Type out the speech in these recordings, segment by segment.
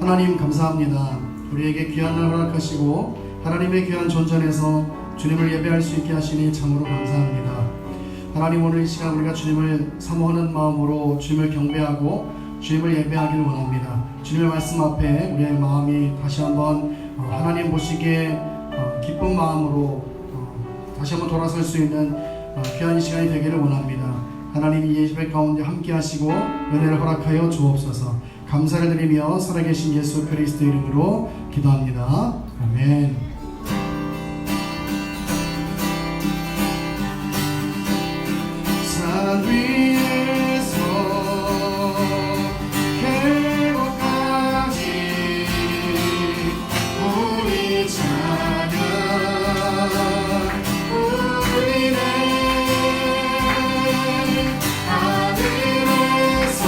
하나님 감사합니다. 우리에게 귀한 날 허락하시고 하나님의 귀한 존전에서 주님을 예배할 수 있게 하시니 참으로 감사합니다. 하나님, 오늘 이 시간 우리가 주님을 사모하는 마음으로 주님을 경배하고 주님을 예배하기를 원합니다. 주님의 말씀 앞에 우리의 마음이 다시 한번 하나님 보시기에 기쁜 마음으로 다시 한번 돌아설 수 있는 귀한 시간이 되기를 원합니다. 하나님, 이 예배 가운데 함께 하시고 은혜를 허락하여 주옵소서. 감사를 드리며 살아계신 예수 그리스도 이름으로 기도합니다. 아멘. 산 위에서 계곡까지 우리 찬양 울리네. 하늘에서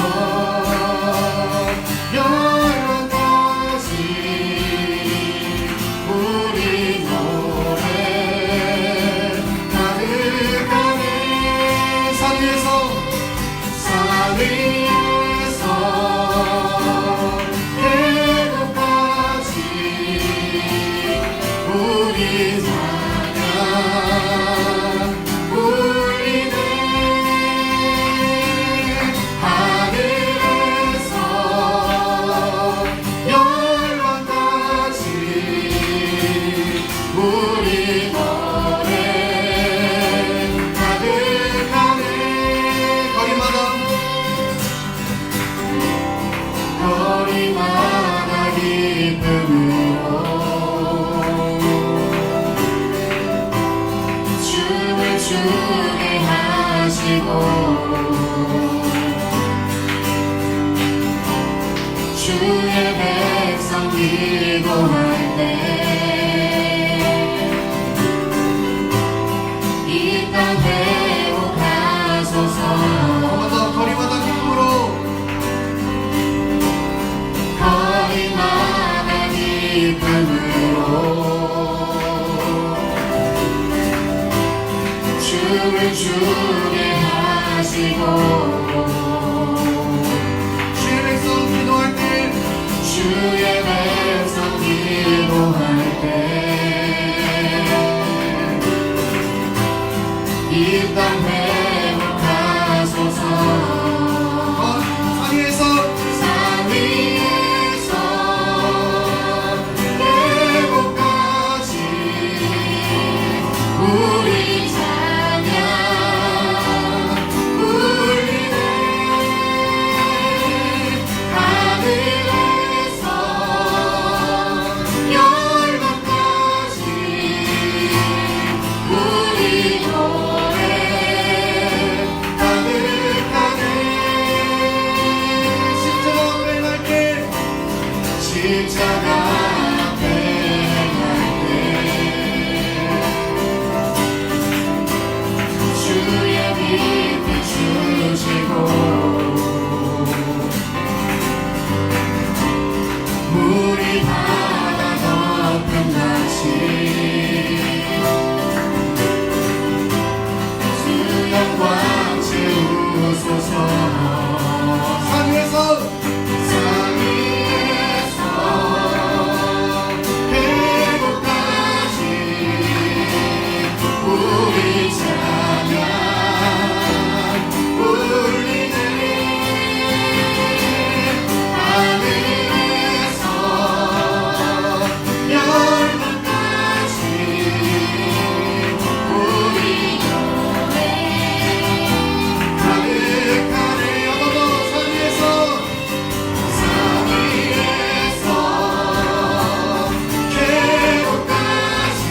영원까지 우리 노래 가득하네. 산 위에서 계곡까지 우리 찬양 울리네. 하늘에서 영원까지 우리 노래 가득하네. 거리마다 기쁨으로 춤을 추게 하시고 주의 백성 기도할 때 이 땅 회복하소서. 거리마다 기쁨으로 거리마다 기쁨으로 춤을 추게 하시고 주의 백성 기도할 때 주의 백성 기도할 때 이 땅 회복하소서. 산 위에서 계곡까지 우리 찬양 울리네. 하늘에서 영원까지 우리 노래 가득하네. 십자가 앞에 갈 때 주의 빛을 주시고 물이 바다 덮은 같이 수영광 채우소서. 산 위에서 계곡까지 우리 찬양 울리네. 하늘에서 영원까지 우리 노래 가득하네. 한번 더. 산 위에서 계곡까지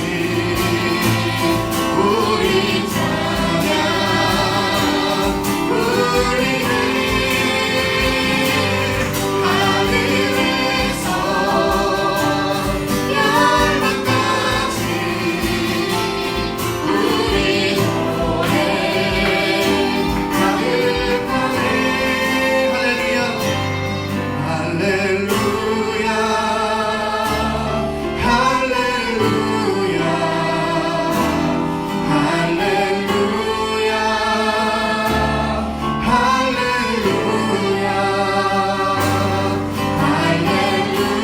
우리 찬양 울리네. 하늘에서 영원까지 우리 노래 가득하네. 할렐루야 할렐루야 할렐루야 할렐루야 할렐루야 할렐루야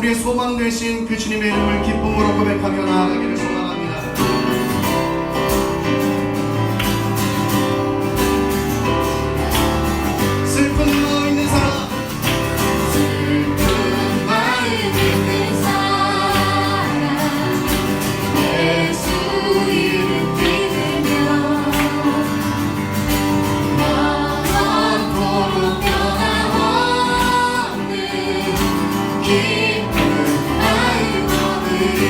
우리의 소망 되신 그 주님의 이름을 기쁨으로 고백하며 나아가기를 소망합니다. 슬픈 마음 있는 사람, 슬픈 마음 있는 사람 예수 이름 믿으며 영원토록 변함없는 기쁜 마음 얻으리.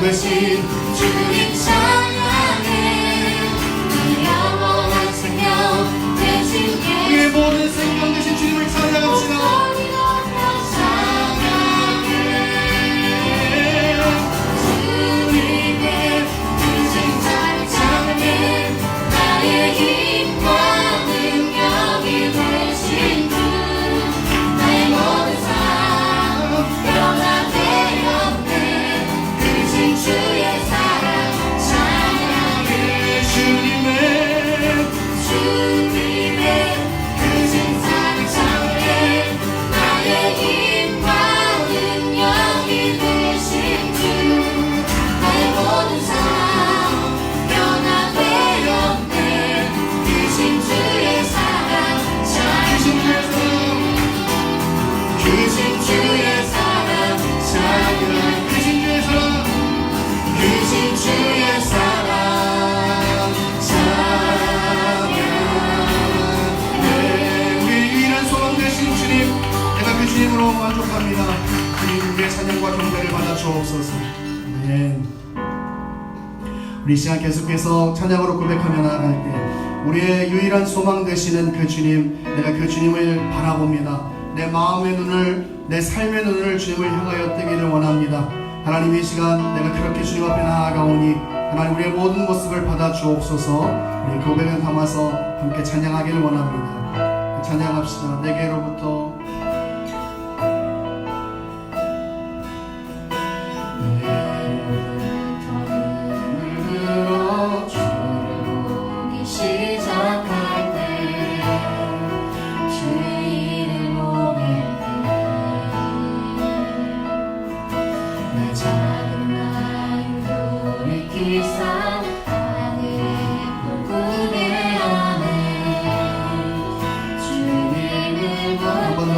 되신 주님 찬양해 영원한 생명 되신 우리의 모든 생명 되신 주님을 찬양합시다. 주님의 그 생사를 찬양해 나의 힘과 능력이 되신 주 나의 모든 삶 변화되었네 크신 주의 사랑 찬양해 주님의 그 생사를 찬양해 나의 힘과 능력이 되신 주 나의 모든 삶 변화되었네 크신 주의 사랑 찬양해 크신 주의 사랑 찬양해 크신 주의 사랑 크신 주의 사랑 찬양해 우리의 유일한 소망 되신 주님 내가 그 주님으로 만족합니다. 주님의 찬양과 경배를 받아 주옵소서. 아멘. 우리 이 시간 계속해서 찬양으로 고백하며 나아갈 때 우리의 유일한 소망 되시는 그 주님 내가 그 주님을 바라봅니다. 내 마음의 눈을 내 삶의 눈을 주님을 향하여 뜨기를 원합니다. 하나님 이 시간 내가 그렇게 주님 앞에 나아가오니 하나님 우리의 모든 모습을 받아 주옵소서. 우리 고백을 담아서 함께 찬양하기를 원합니다. 찬양합시다. 내게로부터 보기 시작할 때 주의 이름 오늘 내 작은 마음 돌이키사 하늘의 꿈꾸게 하네 주님을 한 번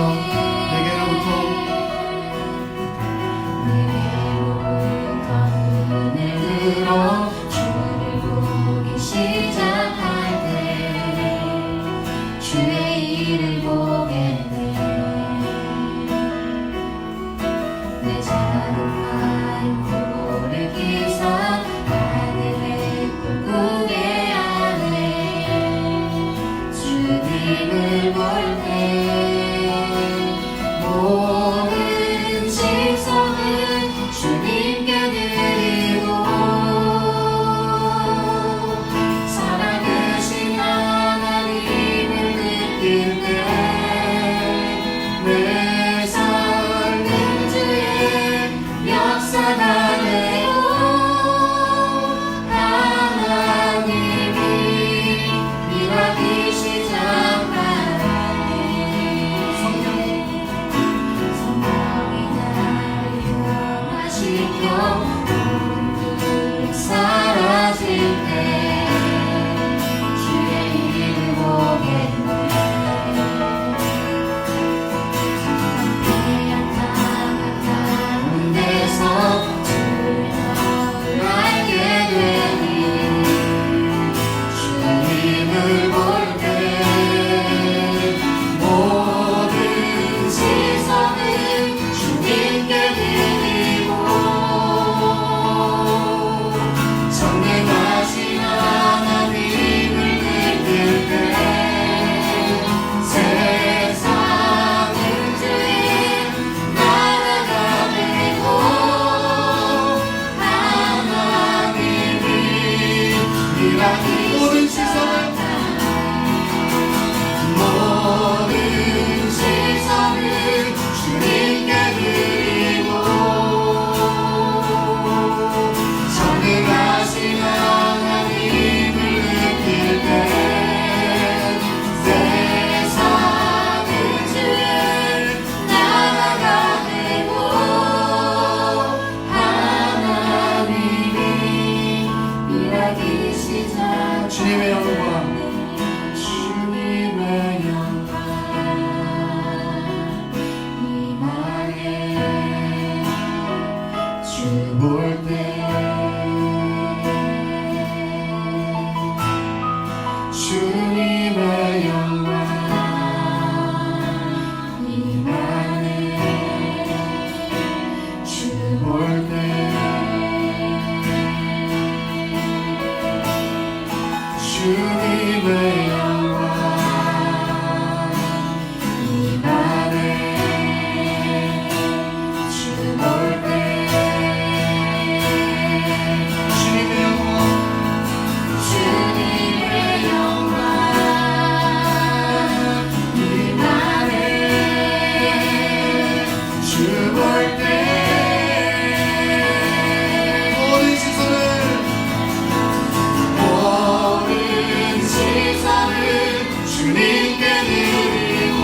주님께 드리고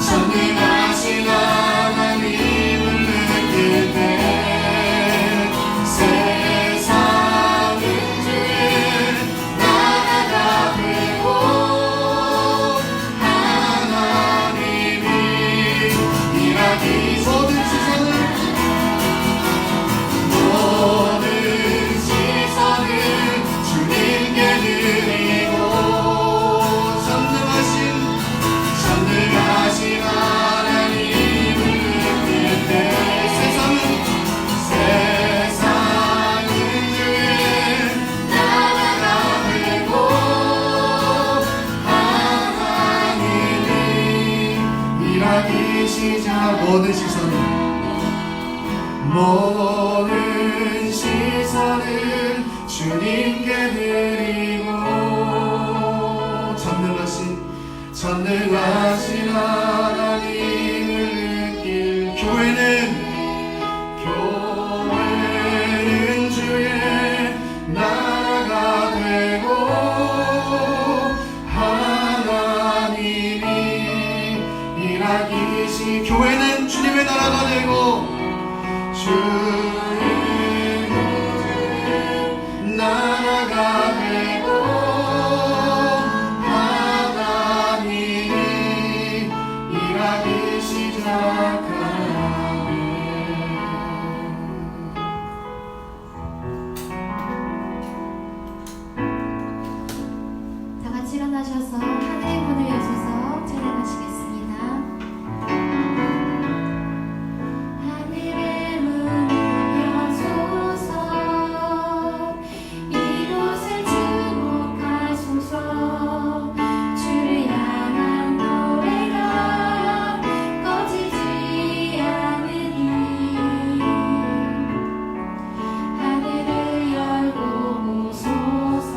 전능하신 하나님을 느낄 때 세상은 주의 나라가 되고 하나님이 일하기 모든 시선을 주님께 드리고 전능하신 하나님을 느낄 때 세상은 주의 나라가 되고 하나님이 일하기 시작 모든 시선을 주님께 드리고 전능하신 하나님을 느낄 교회는 주의 나라가 되고 하나님이 일하기 교회는 주님의 나라가 되고 주의 나라가 되고 하나님이 일하기 시작하네. 다 같이 일어나셔서 하늘의 문을 여셔서 찬양하시겠습니다. 하늘의 문을 여소서 이곳을 주목하소서 주를 향한 노래가 꺼지지 않으니 하늘을 열고 오소서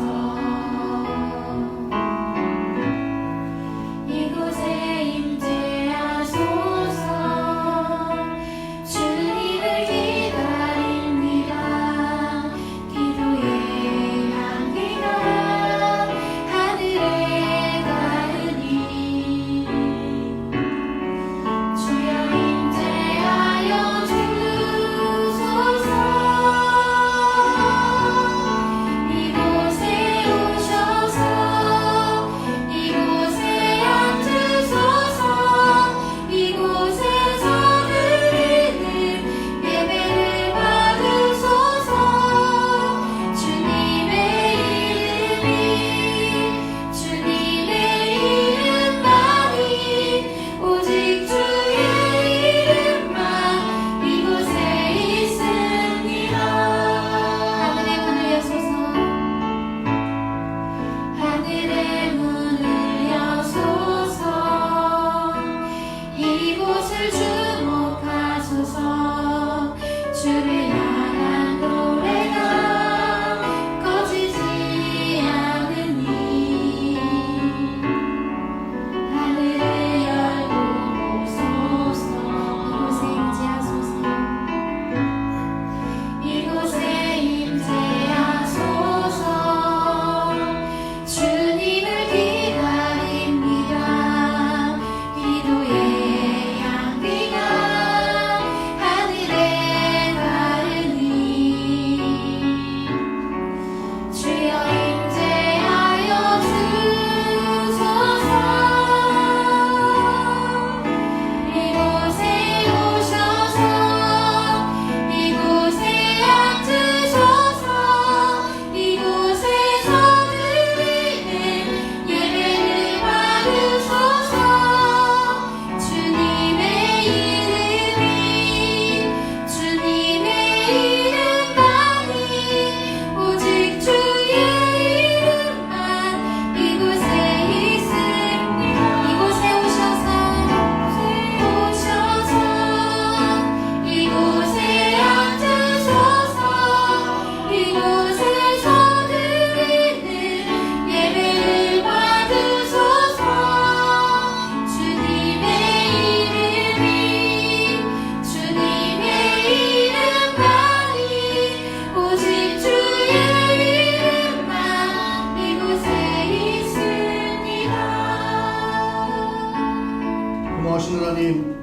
하나님,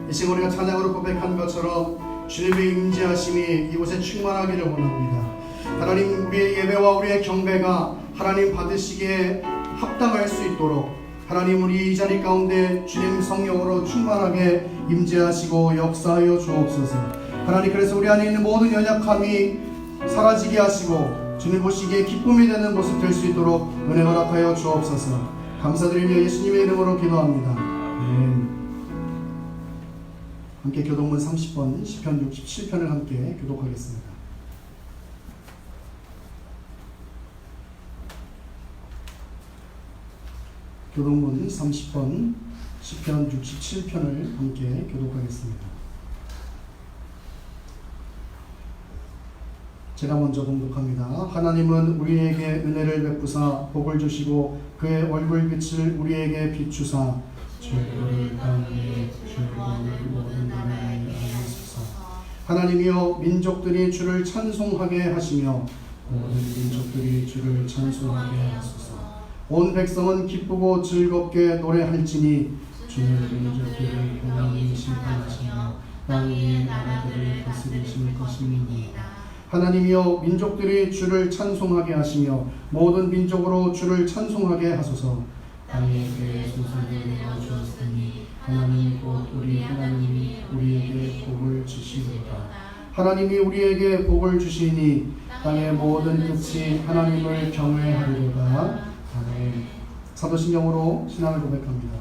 이 시간 우리가 찬양으로 고백한 것처럼 주님의 임재하심이 이곳에 충만하기를 원합니다. 하나님, 우리의 예배와 우리의 경배가 하나님 받으시기에 합당할 수 있도록 하나님, 우리 이 자리 가운데 주님 성령으로 충만하게 임재하시고 역사하여 주옵소서. 하나님, 그래서 우리 안에 있는 모든 연약함이 사라지게 하시고 주님 보시기에 기쁨이 되는 모습 될 수 있도록 은혜 허락하여 주옵소서. 감사드리며 예수님의 이름으로 기도합니다. 아멘. 함께 교독문 30번 시편 67편을 함께 교독하겠습니다. 교독문 30번 시편 67편을 함께 교독하겠습니다. 제가 먼저 봉독합니다. 하나님은 우리에게 은혜를 베푸사 복을 주시고 그의 얼굴빛을 우리에게 비추사 죄를 당해 죄를 모든 나라에 알리소서. 하나님이여, 민족들이 주를 찬송하게 하시며 모든 민족들이 주를 찬송하게 하소서. 온 백성은 기쁘고 즐겁게 노래할지니 주는 민족들을 평안히 심판하시며 땅 위의 나라들을 다스리실 것입니다. 하나님이여, 민족들이 주를 찬송하게 하시며 모든 민족으로 주를 찬송하게 하소서. 땅에게 소산을 내어주었으니 하나님 곧 우리 하나님이 우리에게 복을 주시리라. 하나님이 우리에게 복을 주시니 땅의 모든 끝이 하나님을 경외하리로다. 아멘. 사도신경으로 신앙을 고백합니다.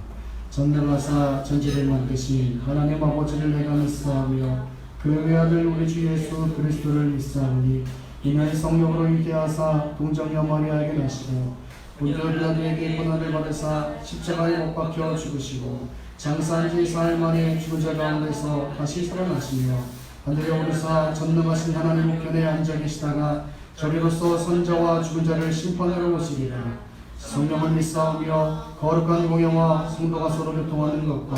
전능하사 전지를 만드신 하나님 아버지를 내가 믿사오며 그 외아들 우리 주 예수 그리스도를 믿사오니 이는 성령으로 임재하사 동정녀 마리아에게 나시고 본디오 빌라도에게 고난을 받으사 십자가에 못 박혀 죽으시고 장사한 지 4일 만에 죽은 자 가운데서 다시 살아나시며 하늘에 오르사 전능하신 하나님 우편에 앉아 계시다가 저리로서 선자와 죽은 자를 심판하러 오시리라. 성령을 믿사오며 거룩한 공예와 성도가 서로 교통하는 것과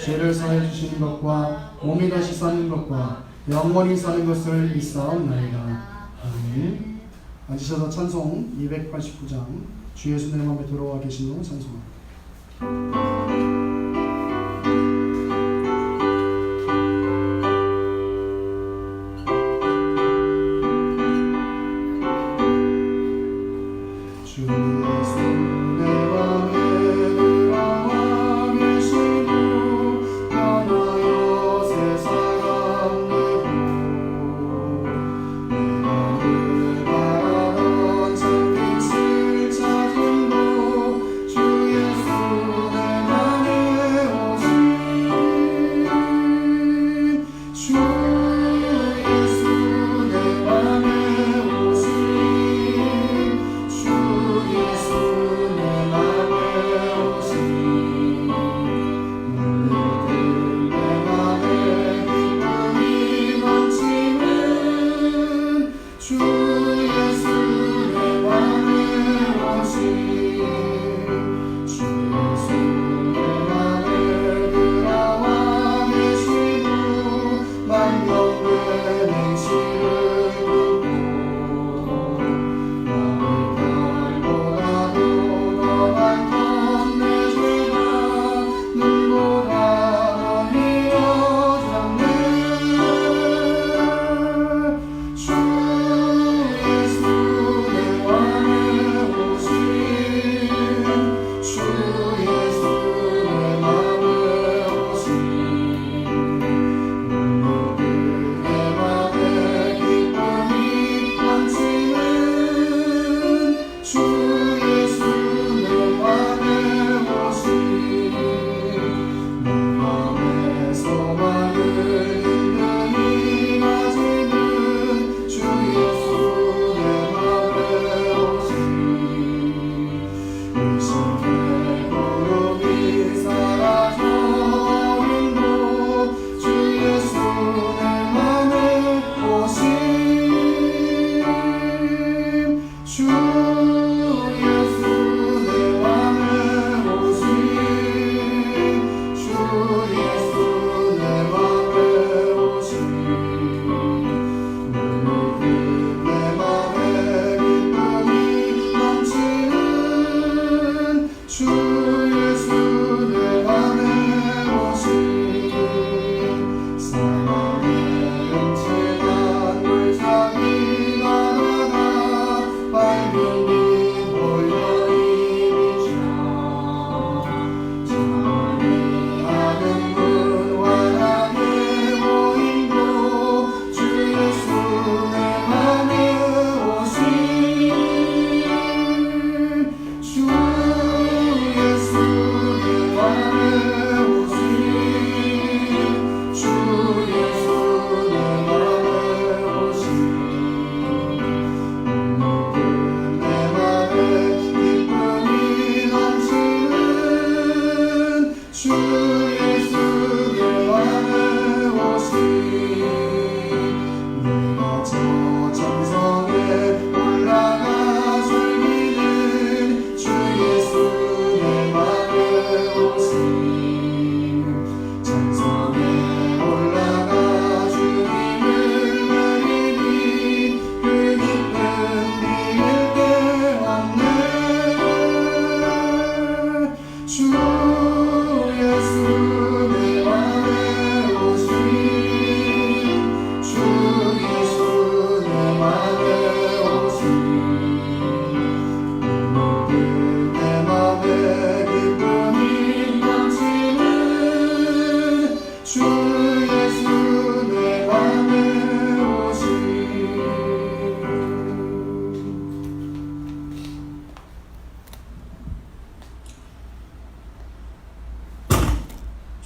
죄를 사해 주시는 것과 몸이 다시 사는 것과 영원히 사는 것을 믿사옵나이다. 아멘. 앉으셔서 찬송 289장 주 예수 내 맘에 들어와 계신 후 찬송합니다.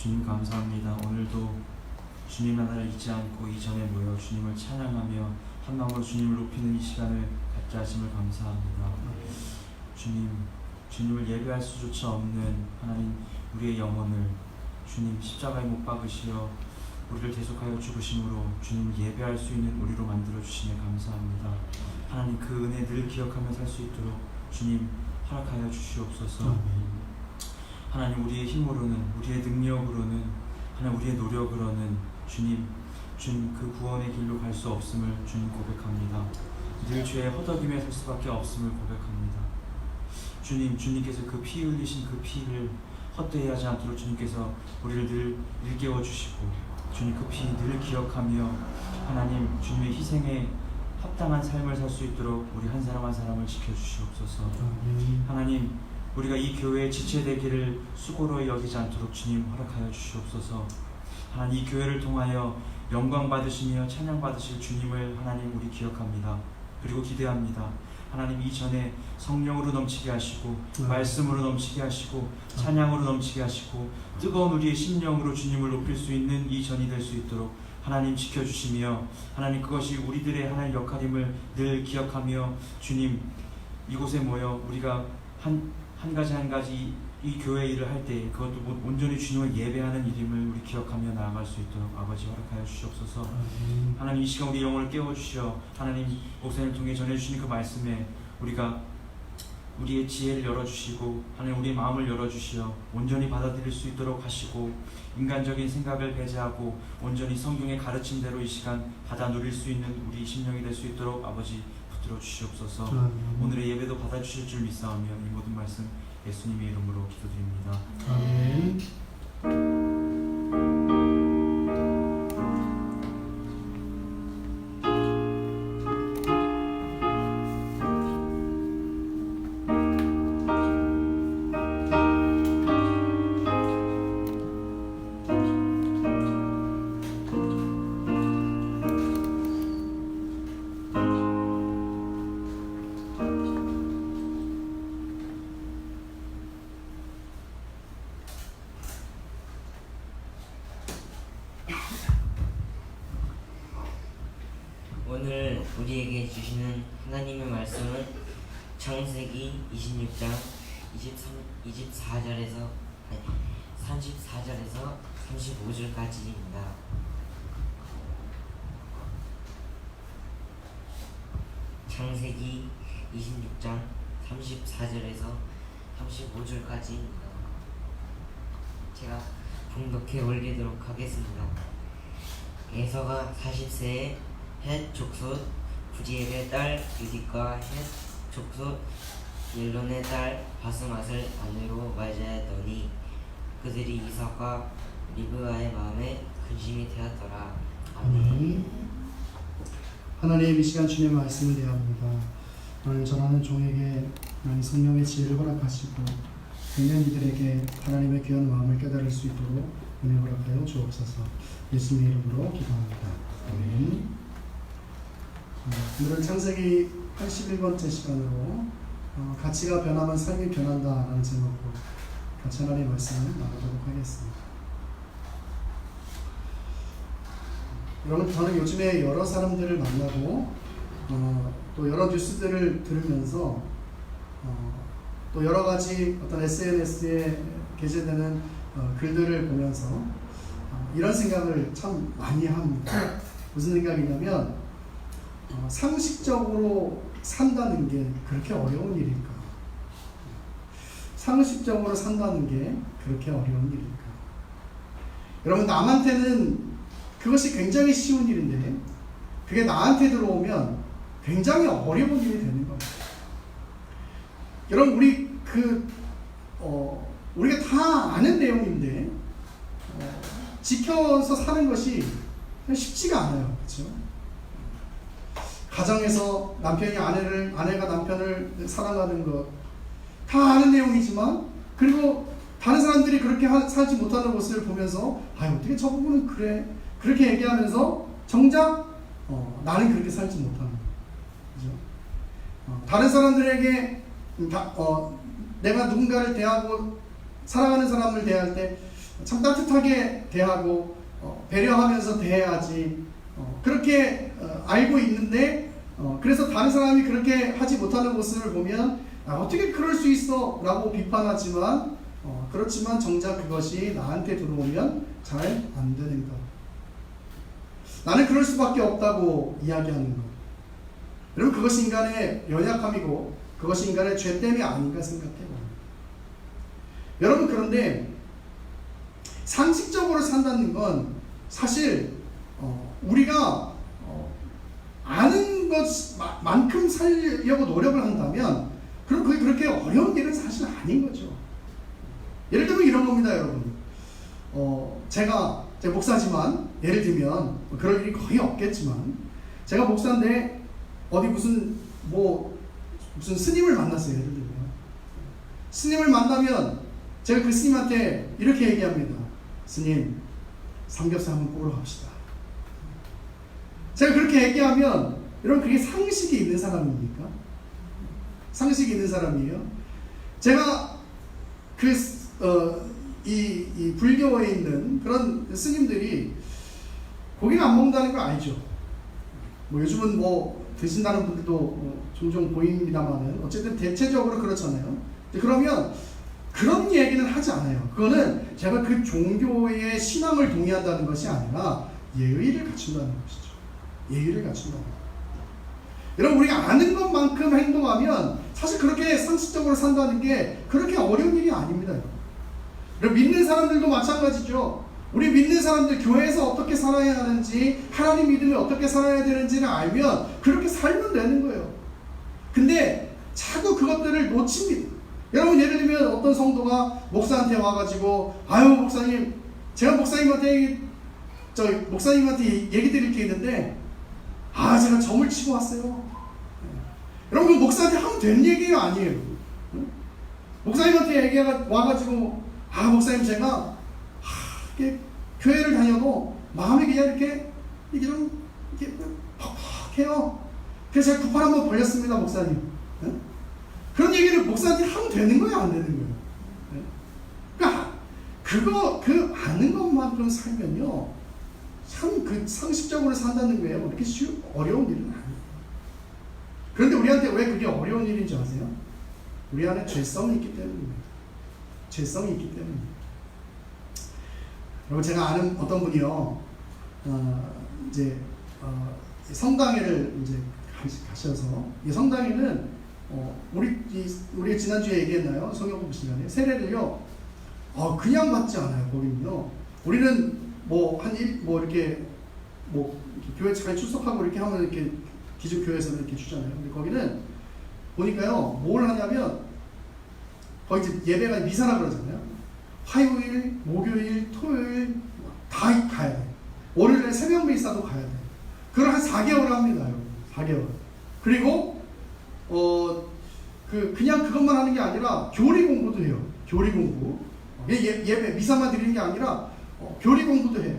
주님 감사합니다. 오늘도 주님 하나를 잊지 않고 이 전에 모여 주님을 찬양하며 한 마음으로 주님을 높이는 이 시간을 갖게 하심을 감사합니다. 주님을 예배할 수조차 없는 하나님 우리의 영혼을 주님 십자가에 못 박으시어 우리를 대속하여 죽으심으로 주님을 예배할 수 있는 우리로 만들어 주시네 감사합니다. 하나님 그 은혜 늘 기억하며 살 수 있도록 주님 허락하여 주시옵소서. 하나님 우리의 힘으로는 우리의 능력으로는 하나님 우리의 노력으로는 주님 그 구원의 길로 갈 수 없음을 주님 고백합니다. 늘 죄의 허덕임에 설 수밖에 없음을 고백합니다. 주님께서 그 피 흘리신 그 피를 헛되이 하지 않도록 주님께서 우리를 늘 일깨워 주시고 주님 그 피 늘 기억하며 하나님 주님의 희생에 합당한 삶을 살 수 있도록 우리 한 사람 한 사람을 지켜주시옵소서. 하나님 우리가 이 교회에 지체되기를 수고로 여기지 않도록 주님 허락하여 주시옵소서. 하나님 이 교회를 통하여 영광 받으시며 찬양 받으실 주님을 하나님 우리 기억합니다. 그리고 기대합니다. 하나님 이전에 성령으로 넘치게 하시고 말씀으로 넘치게 하시고 찬양으로 넘치게 하시고 뜨거운 우리의 심령으로 주님을 높일 수 있는 이 전이 될 수 있도록 하나님 지켜주시며 하나님 그것이 우리들의 하나님 역할임을 늘 기억하며 주님 이곳에 모여 우리가 한 가지 이 교회 일을 할 때 그것도 온전히 주님을 예배하는 일임을 우리 기억하며 나아갈 수 있도록 아버지 허락하여 주시옵소서. 하나님 이 시간 우리 영혼을 깨워주시어 하나님 목사님을 통해 전해주시는 그 말씀에 우리가 우리의 지혜를 열어주시고 하나님 우리의 마음을 열어주시어 온전히 받아들일 수 있도록 하시고 인간적인 생각을 배제하고 온전히 성경의 가르침대로 이 시간 받아 누릴 수 있는 우리 심령이 될 수 있도록 아버지 붙들어 주시옵소서. 오늘의 예배도 받아주실 줄 믿사오며 이 모든 말씀 예수님의 이름으로 기도드립니다. 아멘. 오늘 우리에게 주시는 하나님의 말씀은 창세기 26장 34절에서 35절까지입니다. 창세기 26장 34절에서 35절까지입니다. 제가 봉독해 올리도록 하겠습니다. 에서가 40세에 헷 족속 부디엘의 딸 유딕과 헷 족속 일론의 딸 바스맛을 아내로 맞이하였더니 그들이 이삭과 리브가의 마음에 근심이 되었더라. 아멘. 하나님 이 시간 주님의 말씀을 대합니다. 오늘 전하는 종에게 하나님 성령의 지혜를 허락하시고 듣는 이들에게 하나님의 귀한 마음을 깨달을 수 있도록 은혜 허락하여 주옵소서. 예수님의 이름으로 기도합니다. 아멘. 오늘은 창세기 81번째 시간으로 가치가 변하면 삶이 변한다라는 제목으로 같이 하나님의 말씀을 나누도록 하겠습니다. 여러분 저는 요즘에 여러 사람들을 만나고 또 여러 뉴스들을 들으면서 또 여러 가지 어떤 SNS에 게재되는 글들을 보면서 이런 생각을 참 많이 합니다. 무슨 생각이냐면 상식적으로 산다는 게 그렇게 어려운 일일까? 상식적으로 산다는 게 그렇게 어려운 일일까? 여러분 남한테는 그것이 굉장히 쉬운 일인데 그게 나한테 들어오면 굉장히 어려운 일이 되는 겁니다. 여러분 우리가 다 아는 내용인데 지켜서 사는 것이 쉽지가 않아요. 그렇죠? 가정에서 남편이 아내가 남편을 사랑하는 것 다 아는 내용이지만 그리고 다른 사람들이 그렇게 살지 못하는 것을 보면서 어떻게 저 부분은 그래 그렇게 얘기하면서 정작 나는 그렇게 살지 못하는 거예요. 그죠? 다른 사람들에게 내가 누군가를 대하고 사랑하는 사람을 대할 때 참 따뜻하게 대하고 배려하면서 대해야지 그렇게 알고 있는데 그래서 다른 사람이 그렇게 하지 못하는 모습을 보면 어떻게 그럴 수 있어 라고 비판하지만 그렇지만 정작 그것이 나한테 들어오면 잘 안 되는 것. 나는 그럴 수밖에 없다고 이야기하는 것. 여러분 그것이 인간의 연약함이고 그것이 인간의 죄됨이 아닌가 생각해요. 여러분 그런데 상식적으로 산다는 건 사실 우리가 아는 것만큼 살려고 노력을 한다면 그럼 그게 그렇게 어려운 일은 사실 아닌 거죠. 예를 들면 이런 겁니다, 여러분. 제가 목사지만 예를 들면 그럴 일이 거의 없겠지만 제가 목사인데 어디 무슨 스님을 만났어요. 예를 들면 스님을 만나면 제가 그 스님한테 이렇게 얘기합니다. 스님, 삼겹살 한번 구우러 갑시다. 제가 그렇게 얘기하면 여러분 그게 상식이 있는 사람입니까? 상식이 있는 사람이에요. 제가 이 불교에 있는 그런 스님들이 고기를 안 먹는다는 걸 알죠. 요즘은 드신다는 분들도 종종 보입니다만은 어쨌든 대체적으로 그렇잖아요. 그러면 그런 얘기는 하지 않아요. 그거는 제가 그 종교의 신앙을 동의한다는 것이 아니라 예의를 갖춘다는 것이죠. 예의를 갖춘다는 것. 여러분 우리가 아는 것만큼 행동하면 사실 그렇게 상식적으로 산다는 게 그렇게 어려운 일이 아닙니다. 여러분 믿는 사람들도 마찬가지죠. 우리 믿는 사람들 교회에서 어떻게 살아야 하는지 하나님 믿음을 어떻게 살아야 되는지를 알면 그렇게 살면 되는 거예요. 근데 자꾸 그것들을 놓칩니다. 여러분 예를 들면 어떤 성도가 목사한테 와가지고 아유 목사님 제가 목사님한테 얘기 드릴 게 있는데 제가 점을 치고 왔어요. 여러분 목사한테 하면 되는 얘기가 아니에요. 목사님한테 얘기가 와가지고 목사님 제가 교회를 다녀도 마음이 그냥 이렇게 퍽퍽해요. 그래서 제가 구팔 한번 벌렸습니다 목사님. 그런 얘기를 목사한테 하면 되는 거예요, 안 되는 거예요? 그러니까 그 아는 것만큼 살면요, 참 그 상식적으로 산다는 거예요. 그렇게 어려운 일은 아니에요. 그런데 우리한테 왜 그게 어려운 일인 줄 아세요? 우리 안에 죄성이 있기 때문입니다. 죄성이 있기 때문입니다. 여러분 제가 아는 어떤 분이요, 성당회를 이제 가셔서 이 성당회는 우리 지난주에 얘기했나요? 성경공부 시간에 세례를요 그냥 받지 않아요. 거기는요 우리는 이렇게 교회 잘 출석하고 이렇게 하면 이렇게 기존 교회에서는 이렇게 주잖아요. 근데 거기는 보니까요 뭘 하냐면 거기 이제 예배가 미사라 그러잖아요. 화요일, 목요일, 토요일 다 가야 돼. 월요일에 새벽 미사도 가야 돼. 그걸 한 4개월을 합니다. 여러분. 4개월. 그리고 그냥 그것만 하는 게 아니라 교리 공부도 해요. 교리 공부. 예배 미사만 드리는 게 아니라 교리 공부도 해요.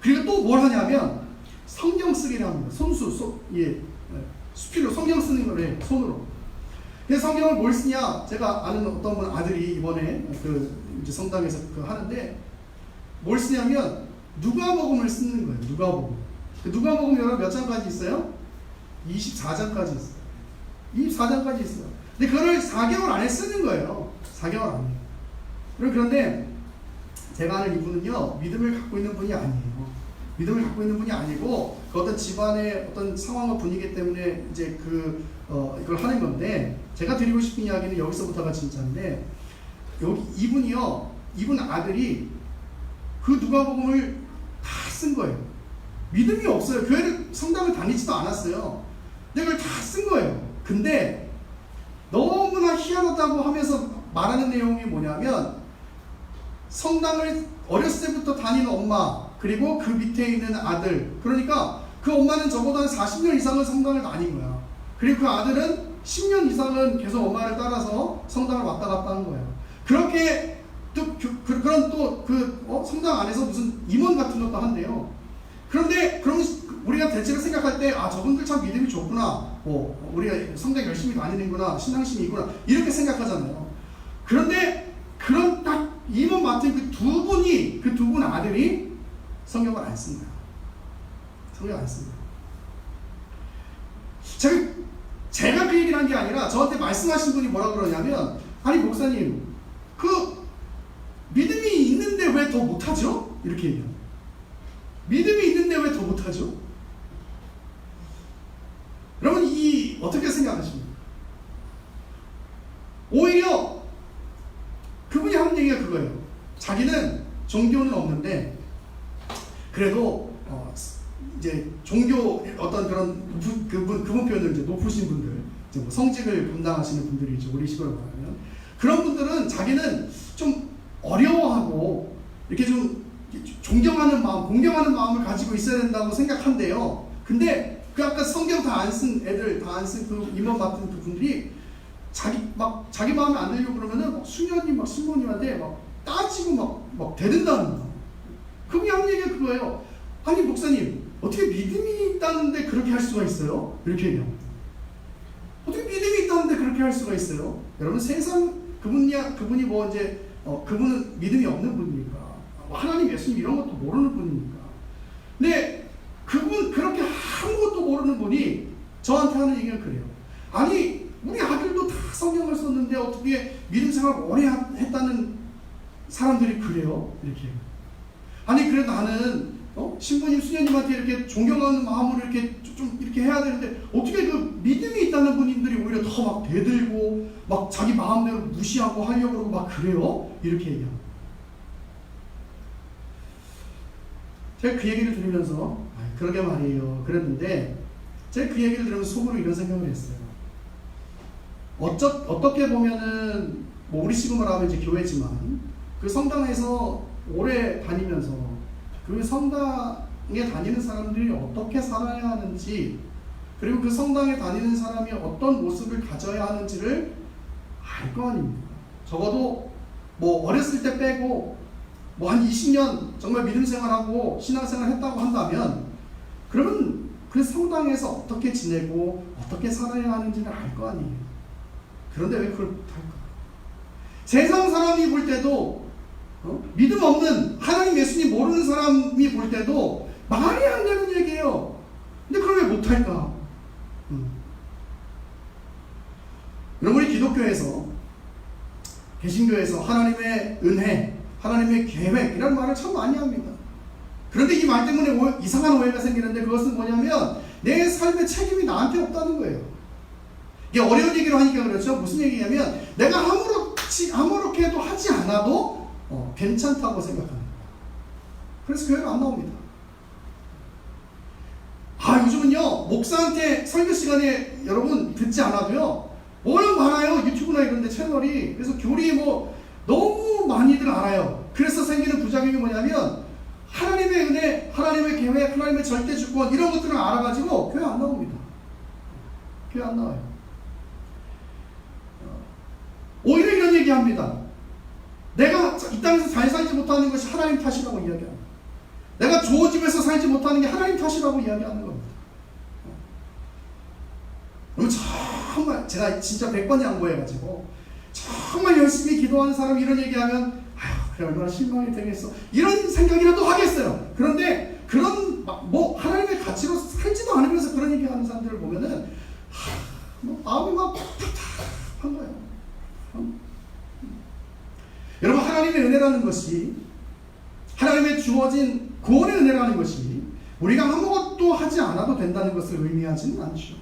그리고 또 뭘 하냐면 성경 쓰기를 합니다. 수필로 성경 쓰는 걸 해요. 손으로. 그래서 성경을 뭘 쓰냐? 제가 아는 어떤 분 아들이 이번에 이제 성당에서 하는데 뭘 쓰냐면 누가복음을 쓰는 거예요. 누가복음. 누가복음 여러분 몇 장까지 있어요? 24장까지 있어요. 24장까지 있어요. 근데 그걸 4개월 안에 쓰는 거예요. 4개월 안에. 그런데 제가 아는 이분은요, 믿음을 갖고 있는 분이 아니에요. 믿음을 갖고 있는 분이 아니고, 그 어떤 집안의 어떤 상황과 분위기 때문에 이제 이걸 하는 건데, 제가 드리고 싶은 이야기는 여기서부터가 진짜인데, 이분 아들이 그 누가복음을 다 쓴 거예요. 믿음이 없어요. 성당을 다니지도 않았어요. 근데 그걸 다 쓴 거예요. 근데 너무나 희한하다고 하면서 말하는 내용이 뭐냐면 성당을 어렸을 때부터 다니는 엄마 그리고 그 밑에 있는 아들, 그러니까 그 엄마는 적어도 한 40년 이상은 성당을 다닌 거야. 그리고 그 아들은 10년 이상은 계속 엄마를 따라서 성당을 왔다 갔다 한 거예요. 그렇게 성당 안에서 무슨 임원 같은 것도 한대요. 그런데 그럼 우리가 대체로 생각할 때 저분들 참 믿음이 좋구나, 우리가 성당 열심히 다니는구나, 신앙심이 있구나 이렇게 생각하잖아요. 그런데 그런 딱 임원 맡은 그 두 분 아들이 성경을 안 쓴 거야. 성경 안 쓴 거야. 제가 그 얘기를 한 게 아니라 저한테 말씀하신 분이 뭐라 그러냐면, 아니 목사님, 그 믿음이 있는데 왜 더 못하죠? 이렇게 얘기해요. 믿음이 있는데 왜 더 못하죠? 여러분 어떻게 생각하십니까? 오히려 그분이 하는 얘기가 그거예요. 자기는 종교는 없는데 그래도 이제 종교 어떤 그런 그분 표현을 이제 높으신 분들, 이제 뭐 성직을 분담하시는 분들이죠. 우리 식으로 말하면 그런 분들은 자기는 좀 어려워하고 이렇게 좀 존경하는 마음, 공경하는 마음을 가지고 있어야 된다고 생각한대요. 근데 그 아까 성경 다 안 쓴 애들, 다 안 쓴 그 임원 맡은 그 분들이 자기 마음에 안 들려고 그러면은 막 수녀님, 막 신부님한테 막 따지고 막 대든다는 거야. 그분이 하는 얘기가 그거예요. 아니 목사님, 어떻게 믿음이 있다는데 그렇게 할 수가 있어요? 이렇게 얘기해요. 어떻게 믿음이 있다는데 그렇게 할 수가 있어요? 여러분 세상 그분이 뭐 이제 그분은 믿음이 없는 분이니까, 하나님, 예수님 이런 것도 모르는 분이니까. 근데 그분 그렇게 아무것도 모르는 분이 저한테 하는 얘기가 그래요. 아니 우리 아들도 다 성경을 썼는데 어떻게 믿음 생활을 오래 했다는 사람들이 그래요? 이렇게. 아니 그래도 나는 신부님, 수녀님한테 이렇게 존경하는 마음으로 이렇게 좀 이렇게 해야 되는데 어떻게 그 믿음이 있다는 분들이 오히려 더 막 대들고 막 자기 마음대로 무시하고 하려고 그러고 막 그래요? 이렇게 얘기해요. 제가 그 얘기를 들으면서 그러게 말이에요 그랬는데, 제가 그 얘기를 들으면서 속으로 이런 생각을 했어요. 어떻게 보면은 뭐 우리 식으로 말하면 이제 교회지만 그 성당에서 오래 다니면서 그 성당에 다니는 사람들이 어떻게 살아야 하는지, 그리고 그 성당에 다니는 사람이 어떤 모습을 가져야 하는지를 알 거 아닙니까? 적어도 뭐 어렸을 때 빼고 뭐 한 20년 정말 믿음 생활하고 신앙생활 했다고 한다면, 그러면 그 성당에서 어떻게 지내고 어떻게 살아야 하는지를 알 거 아니에요. 그런데 왜 그걸 못할까? 세상 사람이 볼 때도 믿음 없는, 하나님 예수님 모르는 사람이 볼 때도 말이 안 되는 얘기예요. 근데 그걸 왜 못할까? 여러분, 우리 기독교에서, 개신교에서 하나님의 은혜, 하나님의 계획 이런 말을 참 많이 합니다. 그런데 이 말 때문에 이상한 오해가 생기는데, 그것은 뭐냐면 내 삶의 책임이 나한테 없다는 거예요. 이게 어려운 얘기로 하니까 그렇죠. 무슨 얘기냐면 내가 아무렇게도 하지 않아도 괜찮다고 생각하는 거예요. 그래서 교회가 안 나옵니다. 요즘은요 목사한테 설교 시간에 여러분 듣지 않아도요 워낙 많아요. 유튜브나 이런 데 채널이. 그래서 교리 뭐 너무 많이들 알아요. 그래서 생기는 부작용이 뭐냐면 하나님의 은혜, 하나님의 계획, 하나님의 절대 주권 이런 것들을 알아가지고 교회 안 나옵니다. 교회 안 나와요. 오히려 이런 얘기합니다. 내가 이 땅에서 잘 살지 못하는 것이 하나님 탓이라고 이야기합니다. 내가 좋은 집에서 살지 못하는 게 하나님 탓이라고 이야기하는 겁니다. 그러면 정말 제가 진짜 100번 양보해가지고 정말 열심히 기도하는 사람이 이런 얘기하면 그래 얼마나 실망이 되겠어 이런 생각이라도 하겠어요. 그런데 그런 뭐 하나님의 가치로 살지도 않으면서 그런 얘기하는 사람들을 보면은 마음이 막 답답한 거예요. 여러분, 하나님의 은혜라는 것이, 하나님의 주어진 구원의 은혜라는 것이 우리가 아무것도 하지 않아도 된다는 것을 의미하지는 않죠.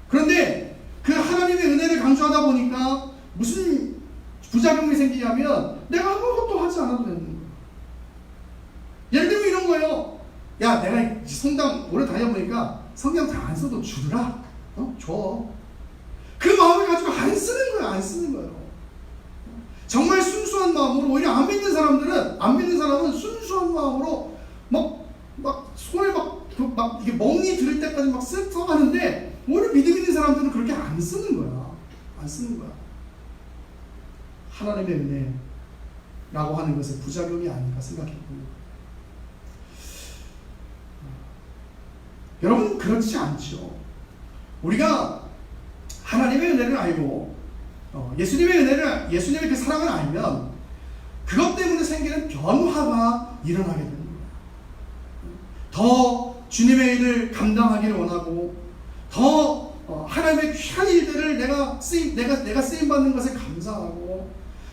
그런데 그 하나님의 은혜를 강조하다 보니까 무슨 부작용이 생기냐면 내가 아무것도 하지 않아도 되는 거예요. 예를 들면 이런 거예요. 야, 내가 성당 오래 다녀보니까 성경 다 안 써도 주라. 줘. 그 마음을 가지고 안 쓰는 거예요. 안 쓰는 거예요. 정말 순수한 마음으로, 오히려 안 믿는 사람은 순수한 마음으로 막 손에 막 이게 멍이 들 때까지 막 써가는데, 오히려 믿음 있는 사람들은 그렇게 안 쓰는 거야. 안 쓰는 거야. 하나님의 은혜라고 하는 것의 부작용이 아닌가 생각해봅니다. 여러분, 그렇지 않죠. 우리가 하나님의 은혜를 알고 예수님의 그 사랑을 알면 그것 때문에 생기는 변화가 일어나게 되는 거예요. 더 주님의 일을 감당하기를 원하고 더 하나님의 귀한 일들을 내가 쓰임 받는 것에 감사하고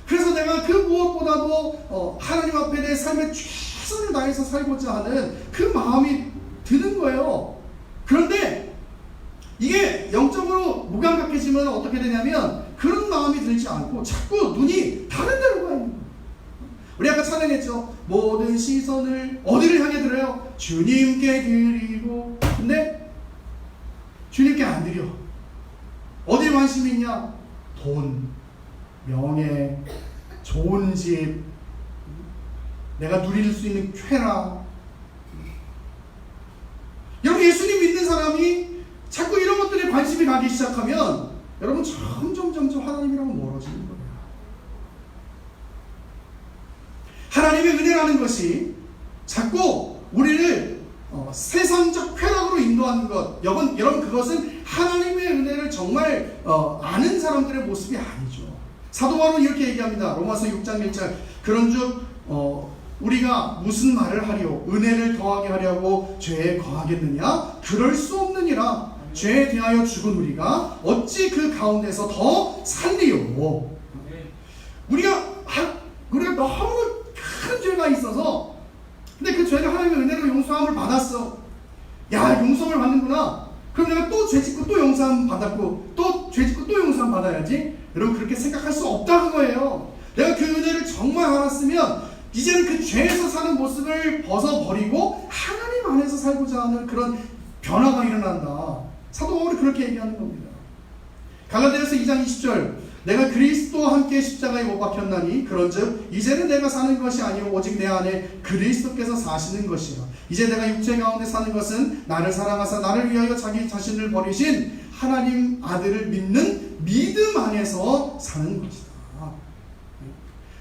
그래서 내가 그 무엇보다도 하나님 앞에 내 삶의 최선을 다해서 살고자 하는 그 마음이 드는 거예요. 그런데 이게 영적으로 무감각해지면 어떻게 되냐면 그런 마음이 들지 않고 자꾸 눈이 다른 데로 가 있는 거예요. 우리 아까 찬양했죠. 모든 시선을 어디를 향해 들어요? 주님께 드리고. 근데 주님께 안 드려. 어디에 관심이 있냐? 돈, 명예, 좋은 집, 내가 누릴 수 있는 쾌락. 여러분, 예수님 믿는 사람이 자꾸 이런 것들에 관심이 가기 시작하면 여러분 점점 하나님이랑 멀어지는 거예요. 하나님의 은혜라는 것이 자꾸 우리를 세상적 쾌락으로 인도하는 것, 여러분 그것은 하나님의 은혜를 정말 아는 사람들의 모습이 아니죠. 사도 바울은 이렇게 얘기합니다. 로마서 6장 1절 그런즉 우리가 무슨 말을 하리요? 은혜를 더하게 하려고 죄에 거하겠느냐? 그럴 수 없느니라. 죄에 대하여 죽은 우리가 어찌 그 가운데서 더 살리요? 우리가 너무 큰 죄가 있어서 근데 그 죄를 하나님의 은혜로 용서함을 받았어. 야, 용서를 받는구나. 그럼 내가 또 죄 짓고 또 용서함 받았고 또 죄 짓고 또 용서함 받아야지. 여러분 그렇게 생각할 수 없다는 거예요. 내가 그 은혜를 정말 알았으면 이제는 그 죄에서 사는 모습을 벗어버리고 하나님 안에서 살고자 하는 그런 변화가 일어난다. 사도 바울이 그렇게 얘기하는 겁니다. 갈라디아서 2장 20절 내가 그리스도와 함께 십자가에 못 박혔나니 그런즉 이제는 내가 사는 것이 아니오 오직 내 안에 그리스도께서 사시는 것이라. 이제 내가 육체 가운데 사는 것은 나를 사랑하사 나를 위하여 자기 자신을 버리신 하나님 아들을 믿는 믿음 안에서 사는 것이다.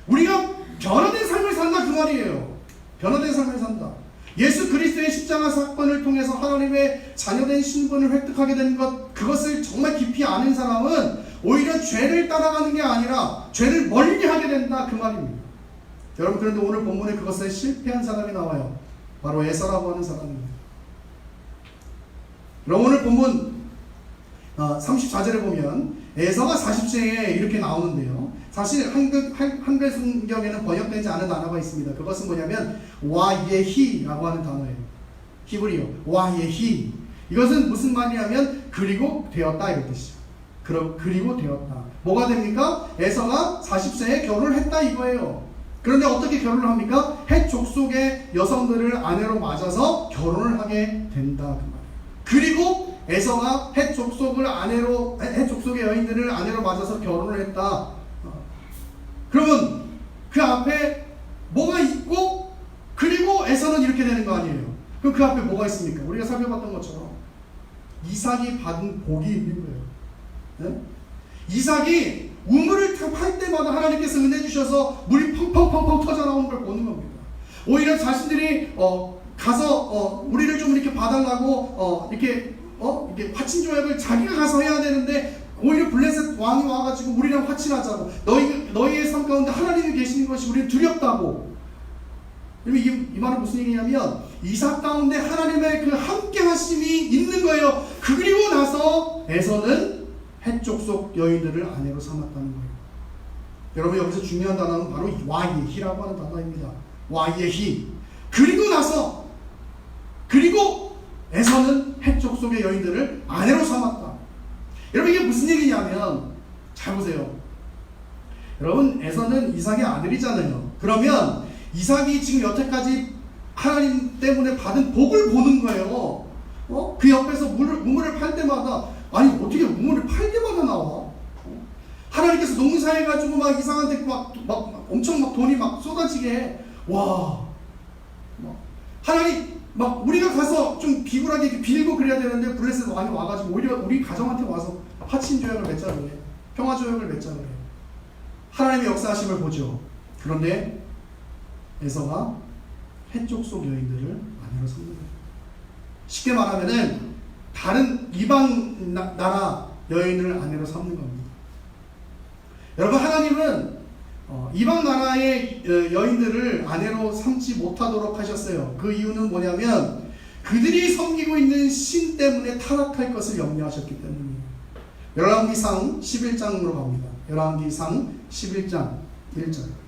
우리가 변화된 삶을 산다 그 말이에요. 변화된 삶을 산다. 예수 그리스도의 십자가 사건을 통해서 하나님의 자녀된 신분을 획득하게 된 것, 그것을 정말 깊이 아는 사람은 오히려 죄를 따라가는 게 아니라 죄를 멀리하게 된다 그 말입니다. 여러분 그런데 오늘 본문에 그것에 실패한 사람이 나와요. 바로 에서라고 하는 사람입니다. 그럼 오늘 본문 34절에 보면 에서가 40세에 이렇게 나오는데요. 사실 한글 성경에는 번역되지 않은 단어가 있습니다. 그것은 뭐냐면 와예히라고 하는 단어예요. 히브리어 와예히. 이것은 무슨 말이냐면 그리고 되었다 이런 뜻이죠. 그리고 되었다. 뭐가 됩니까? 에서가 40세에 결혼을 했다 이거예요. 그런데 어떻게 결혼을 합니까? 헷 족속의 여성들을 아내로 맞아서 결혼을 하게 된다 그 말이에요. 그리고 에서가 헷 족속의 여인들을 아내로 맞아서 결혼을 했다. 그러면 그 앞에 뭐가 있고 그리고 에서는 이렇게 되는 거 아니에요. 그럼 그 앞에 뭐가 있습니까? 우리가 살펴봤던 것처럼 이삭이 받은 복이 있는 거예요. 네? 이삭이 우물을 팔 때마다 하나님께서 은혜 주셔서 물이 펑펑펑펑 터져 나오는 걸 보는 겁니다. 오히려 자신들이 가서 우리를 좀 이렇게 봐달라고 이렇게 화친 조약을 자기가 가서 해야 되는데 오히려 블레셋 왕이 와가지고 우리랑 화친하자고 너희의 삶 가운데 하나님이 계시는 것이 우리는 두렵다고. 이 말은 무슨 얘기냐면 이삭 가운데 하나님의 그 함께 하심이 있는 거예요. 그리고 나서 에서는 헷 족속 여인들을 아내로 삼았다는 거예요. 여러분 여기서 중요한 단어는 바로 와예히라고 하는 단어입니다. 와예히. 그리고 에서는 헷 족속의 여인들을 아내로 삼았다. 여러분 이게 무슨 얘기냐면 잘 보세요. 여러분 에서는 이삭의 아들이잖아요. 그러면 이삭이 지금 여태까지 하나님 때문에 받은 복을 보는 거예요. 그 옆에서 우물을 팔 때마다 아니 어떻게 우물을 팔 때마다 나와? 하나님께서 농사해가지고 막 이상한 데 막 엄청 막 돈이 막 쏟아지게 해. 와. 하나님 막 우리가 가서 좀 비굴하게 빌고 그래야 되는데 블레셋 왕이 와가지고 오히려 우리 가정한테 와서 화친 조약을 맺자 그래. 평화 조약을 맺자 그래. 하나님의 역사하심을 보죠. 그런데 에서가 헷 족속 여인들을 아내로 삼는 거예요. 쉽게 말하면은 다른 이방 나라 여인을 아내로 삼는 겁니다. 여러분 하나님은 이방 나라의 여인들을 아내로 삼지 못하도록 하셨어요. 그 이유는 뭐냐면 그들이 섬기고 있는 신 때문에 타락할 것을 염려하셨기 때문이에요. 열왕기상 11장으로 갑니다. 열왕기상 11장 1절.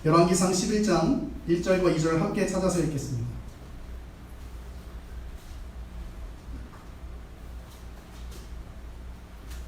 열왕기상 11장 1절과 2절을 함께 찾아서 읽겠습니다.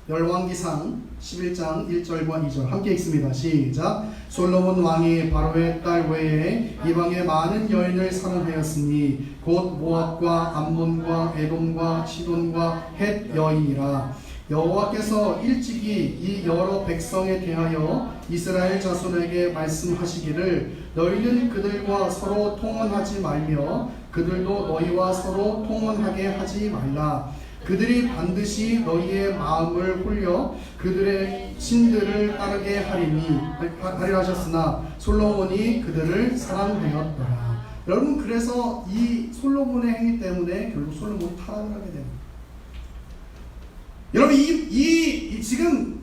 열왕기상 11장 1절과 2절 함께 읽습니다. 시작. 솔로몬 왕이 바로의 딸 외에 이방의 많은 여인을 사랑하였으니 곧 모압과 암몬과 에돔과 시돈과 헷 여인이라. 여호와께서 일찍이 이 여러 백성에 대하여 이스라엘 자손에게 말씀하시기를 너희는 그들과 서로 통혼하지 말며 그들도 너희와 서로 통혼하게 하지 말라. 그들이 반드시 너희의 마음을 홀려 그들의 신들을 따르게 하리라 하셨으나 솔로몬이 그들을 사랑하였더라. 여러분, 그래서 이 솔로몬의 행위 때문에 결국 솔로몬이 타락을 하게 됩니다. 여러분, 지금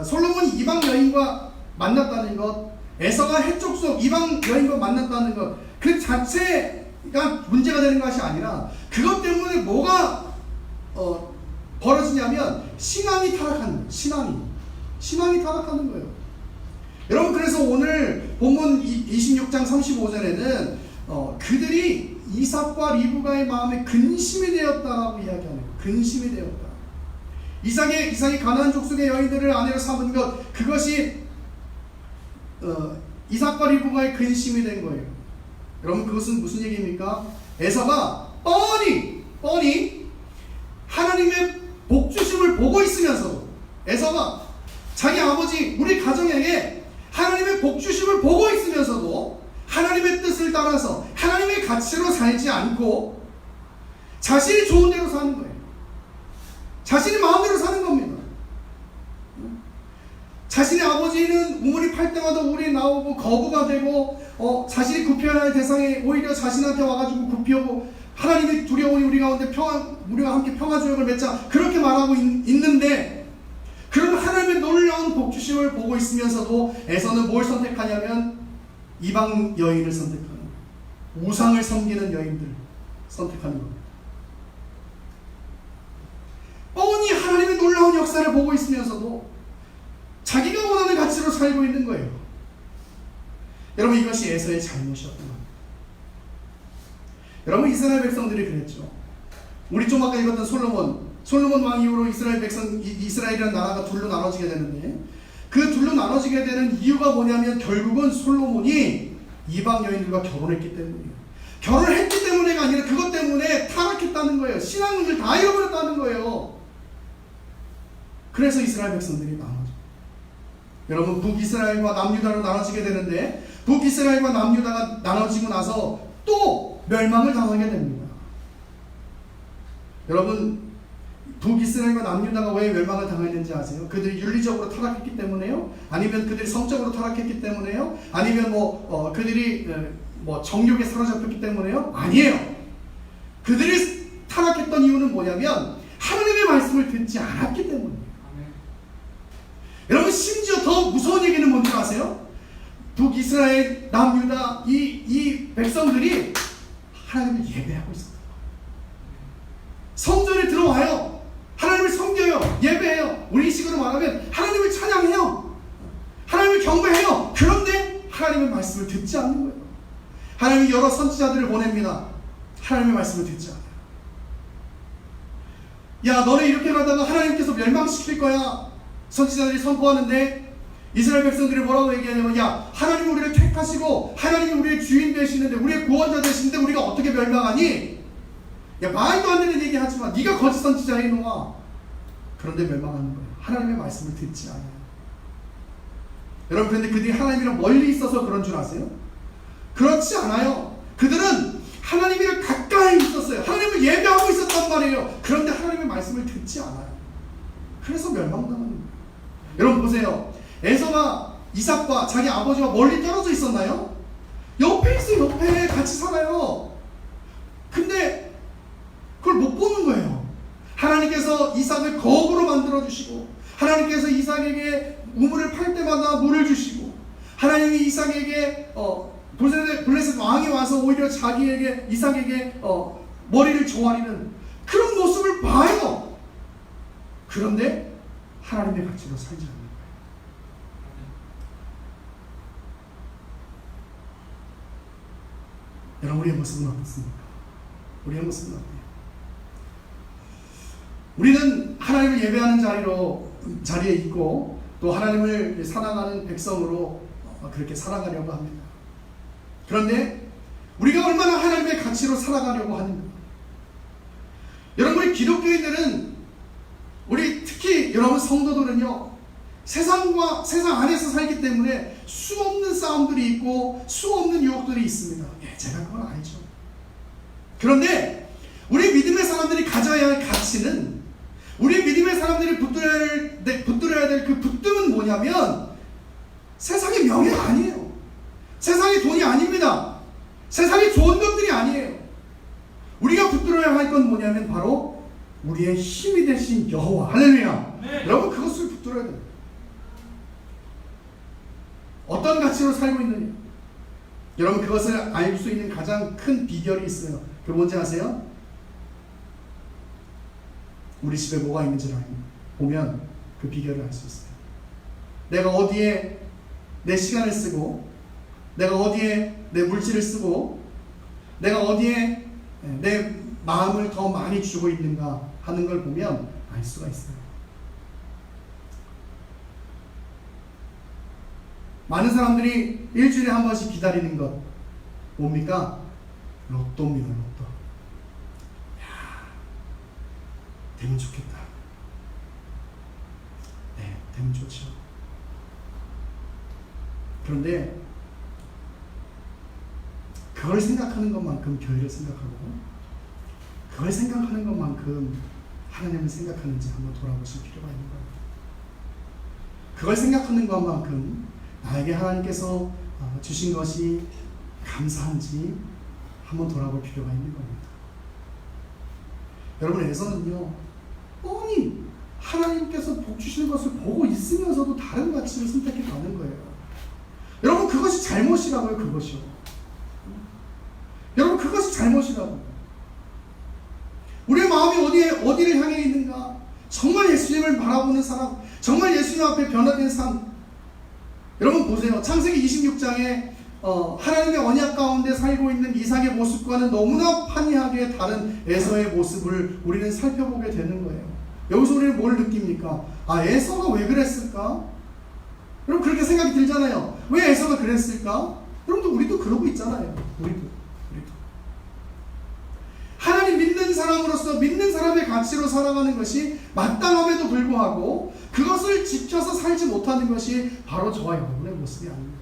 솔로몬이 이방 여인과 만났다는 것, 에서가 헷족속 이방 여인과 만났다는 것, 그 자체가 문제가 되는 것이 아니라 그것 때문에 뭐가 벌어지냐면 신앙이 타락하는 거예요. 신앙이 타락하는 거예요. 여러분, 그래서 오늘 본문 26장 35절에는 그들이 이삭과 리브가의 마음에 근심이 되었다라고 이야기하는 거예요. 근심이 되었다. 이삭이 가나안 족속의 여인들을 아내로 삼은 것, 그것이 이삭과 리브가의 근심이 된 거예요. 여러분, 그것은 무슨 얘기입니까? 에서가 뻔히 하나님의 복주심을 보고 있으면서도, 에서가 자기 아버지 우리 가정에게 하나님의 복주심을 보고 있으면서도 하나님의 뜻을 따라서 하나님의 가치로 살지 않고 자신이 좋은 대로 사는 거예요. 자신이 마음대로 사는 겁니다. 자신의 아버지는 우물이 팔 때마다 우물이 나오고 거부가 되고 자신이 굽혀야 할 대상이 오히려 자신한테 와가지고 굽히고 하나님이 두려우니 우리 가운데 우리가 함께 평화조약을 맺자, 그렇게 말하고 있는데, 그런 하나님의 놀라운 복주심을 보고 있으면서도 에서는 뭘 선택하냐면 이방 여인을 선택하는 거예요. 우상을 섬기는 여인들 선택하는 겁니다. 뻔히 하나님의 놀라운 역사를 보고 있으면서도 자기가 원하는 가치로 살고 있는 거예요. 여러분, 이것이 에서의 잘못이었던 겁니다. 여러분, 이스라엘 백성들이 그랬죠. 우리 좀 아까 읽었던 솔로몬 왕 이후로 이스라엘이라는 나라가 둘로 나눠지게 되는데, 그 둘로 나눠지게 되는 이유가 뭐냐면 결국은 솔로몬이 이방 여인들과 결혼했기 때문이에요. 결혼을 했기 때문에가 아니라 그것 때문에 타락했다는 거예요. 신앙을 다 잃어버렸다는 거예요. 그래서 이스라엘 백성들이 나눠져. 여러분, 북이스라엘과 남유다로 나눠지게 되는데, 북이스라엘과 남유다가 나눠지고 나서 또 멸망을 당하게 됩니다. 여러분, 북이스라엘과 남유다가 왜 멸망을 당했는지 아세요? 그들이 윤리적으로 타락했기 때문에요? 아니면 그들이 성적으로 타락했기 때문에요? 아니면 그들이 정욕에 사로잡혔기 때문에요? 아니에요. 그들이 타락했던 이유는 뭐냐면 하나님의 말씀을 듣지 않았기 때문이에요. 여러분, 심지어 더 무서운 얘기는 뭔지 아세요? 북이스라엘, 남유다 이 백성들이 하나님을 예배하고 있었다. 성전에 들어와요. 하나님을 섬겨요. 예배해요. 우리 식으로 말하면 하나님을 찬양해요. 하나님을 경배해요. 그런데 하나님의 말씀을 듣지 않는 거예요. 하나님이 여러 선지자들을 보냅니다. 하나님의 말씀을 듣지 않아요. 야, 너네 이렇게 가다가 하나님께서 멸망시킬 거야. 선지자들이 선포하는데 이스라엘 백성들이 뭐라고 얘기하냐면, 야, 하나님이 우리를 택하시고 하나님이 우리의 주인 되시는데, 우리의 구원자 되시는데 우리가 어떻게 멸망하니? 야, 말도 안 되는 얘기 하지마. 네가 거짓 선지자야 이놈아. 그런데 멸망하는 거예요. 하나님의 말씀을 듣지 않아요. 여러분, 그런데 그들이 하나님이랑 멀리 있어서 그런 줄 아세요? 그렇지 않아요. 그들은 하나님이랑 가까이 있었어요. 하나님을 예배하고 있었단 말이에요. 그런데 하나님의 말씀을 듣지 않아요. 그래서 멸망당하는 거예요. 여러분 보세요. 에서가 이삭과 자기 아버지와 멀리 떨어져 있었나요? 옆에 있어요. 옆에 같이 살아요. 근데 하나님께서 이삭을 거부로 만들어 주시고, 하나님께서 이삭에게 우물을 팔 때마다 물을 주시고, 하나님이 이삭에게 블레셋 왕이 와서 오히려 자기에게 이삭에게 머리를 조아리는 그런 모습을 봐요. 그런데 하나님의 가치로 살지 않는 거예요. 여러분, 우리의 모습은 어떻습니까? 우리의 모습은 어때요? 우리는 하나님을 예배하는 자리에 있고, 또 하나님을 사랑하는 백성으로 그렇게 살아가려고 합니다. 그런데 우리가 얼마나 하나님의 가치로 살아가려고 하는가? 여러분, 우리 기독교인들은, 우리 특히 여러분 성도들은요, 세상 안에서 살기 때문에 수없는 싸움들이 있고 수없는 유혹들이 있습니다. 예, 제가 그걸 알죠. 그런데 우리 믿음의 사람들이 가져야 할 가치는, 우리 믿음의 사람들이 붙들어야 될 그 붙듦은 뭐냐면, 세상의 명예가 아니에요. 세상의 돈이 아닙니다. 세상의 좋은 것들이 아니에요. 우리가 붙들어야 할 건 뭐냐면 바로 우리의 힘이 되신 여호와. 할렐루야. 네. 여러분, 그것을 붙들어야 돼요. 어떤 가치로 살고 있느냐, 여러분, 그것을 알 수 있는 가장 큰 비결이 있어요. 그게 뭔지 아세요? 우리 집에 뭐가 있는지를 보면 그 비결을 알 수 있어요. 내가 어디에 내 시간을 쓰고, 내가 어디에 내 물질을 쓰고, 내가 어디에 내 마음을 더 많이 주고 있는가 하는 걸 보면 알 수가 있어요. 많은 사람들이 일주일에 한 번씩 기다리는 것 뭡니까? 로또입니다. 로또. 야, 되면 좋겠다. 네, 되면 좋죠. 그런데 그걸 생각하는 것만큼 교회를 생각하고, 그걸 생각하는 것만큼 하나님을 생각하는지 한번 돌아보실 필요가 있는 거예요. 그걸 생각하는 것만큼 나에게 하나님께서 주신 것이 감사한지 한번 돌아볼 필요가 있는 겁니다. 여러분에서는요, 뻔히 하나님께서 복 주시는 것을 보고 있으면서도 다른 가치를 선택해 가는 거예요. 여러분, 그것이 잘못이라고요. 그것이요. 여러분, 그것이 잘못이라고. 우리의 마음이 어디를 향해 있는가? 정말 예수님을 바라보는 사람, 정말 예수님 앞에 변화된 삶. 여러분 보세요. 창세기 26장에 하나님의 언약 가운데 살고 있는 이삭의 모습과는 너무나 판이하게 다른 에서의 모습을 우리는 살펴보게 되는 거예요. 여기서 우리는 뭘 느낍니까? 아, 에서가 왜 그랬을까? 여러분, 그렇게 생각이 들잖아요. 왜 에서가 그랬을까? 여러분도 우리도 그러고 있잖아요. 우리도. 하나님 믿는 사람으로서 믿는 사람의 가치로 살아가는 것이 마땅함에도 불구하고 그것을 지켜서 살지 못하는 것이 바로 저와 여러분의 모습이 아닙니다.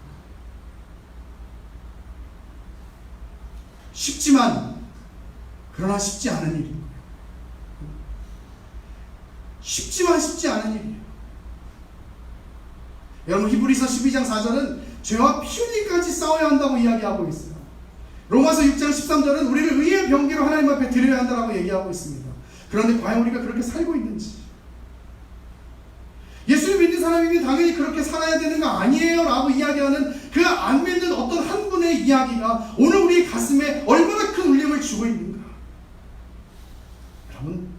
쉽지만 그러나 쉽지 않은 일인 거예요. 쉽지만 쉽지 않은 일이에요. 여러분, 히브리서 12장 4절은 죄와 피 흘리기까지 싸워야 한다고 이야기하고 있어요. 로마서 6장 13절은 우리를 의의 병기로 하나님 앞에 드려야 한다고 얘기하고 있습니다. 그런데 과연 우리가 그렇게 살고 있는지, 예수를 믿는 사람이면 당연히 그렇게 살아야 되는 거 아니에요 라고 이야기하는 그 안 믿는 어떤 한 분의 이야기가 오늘 우리 가슴에 얼마나 큰 울림을 주고 있는가. 여러분,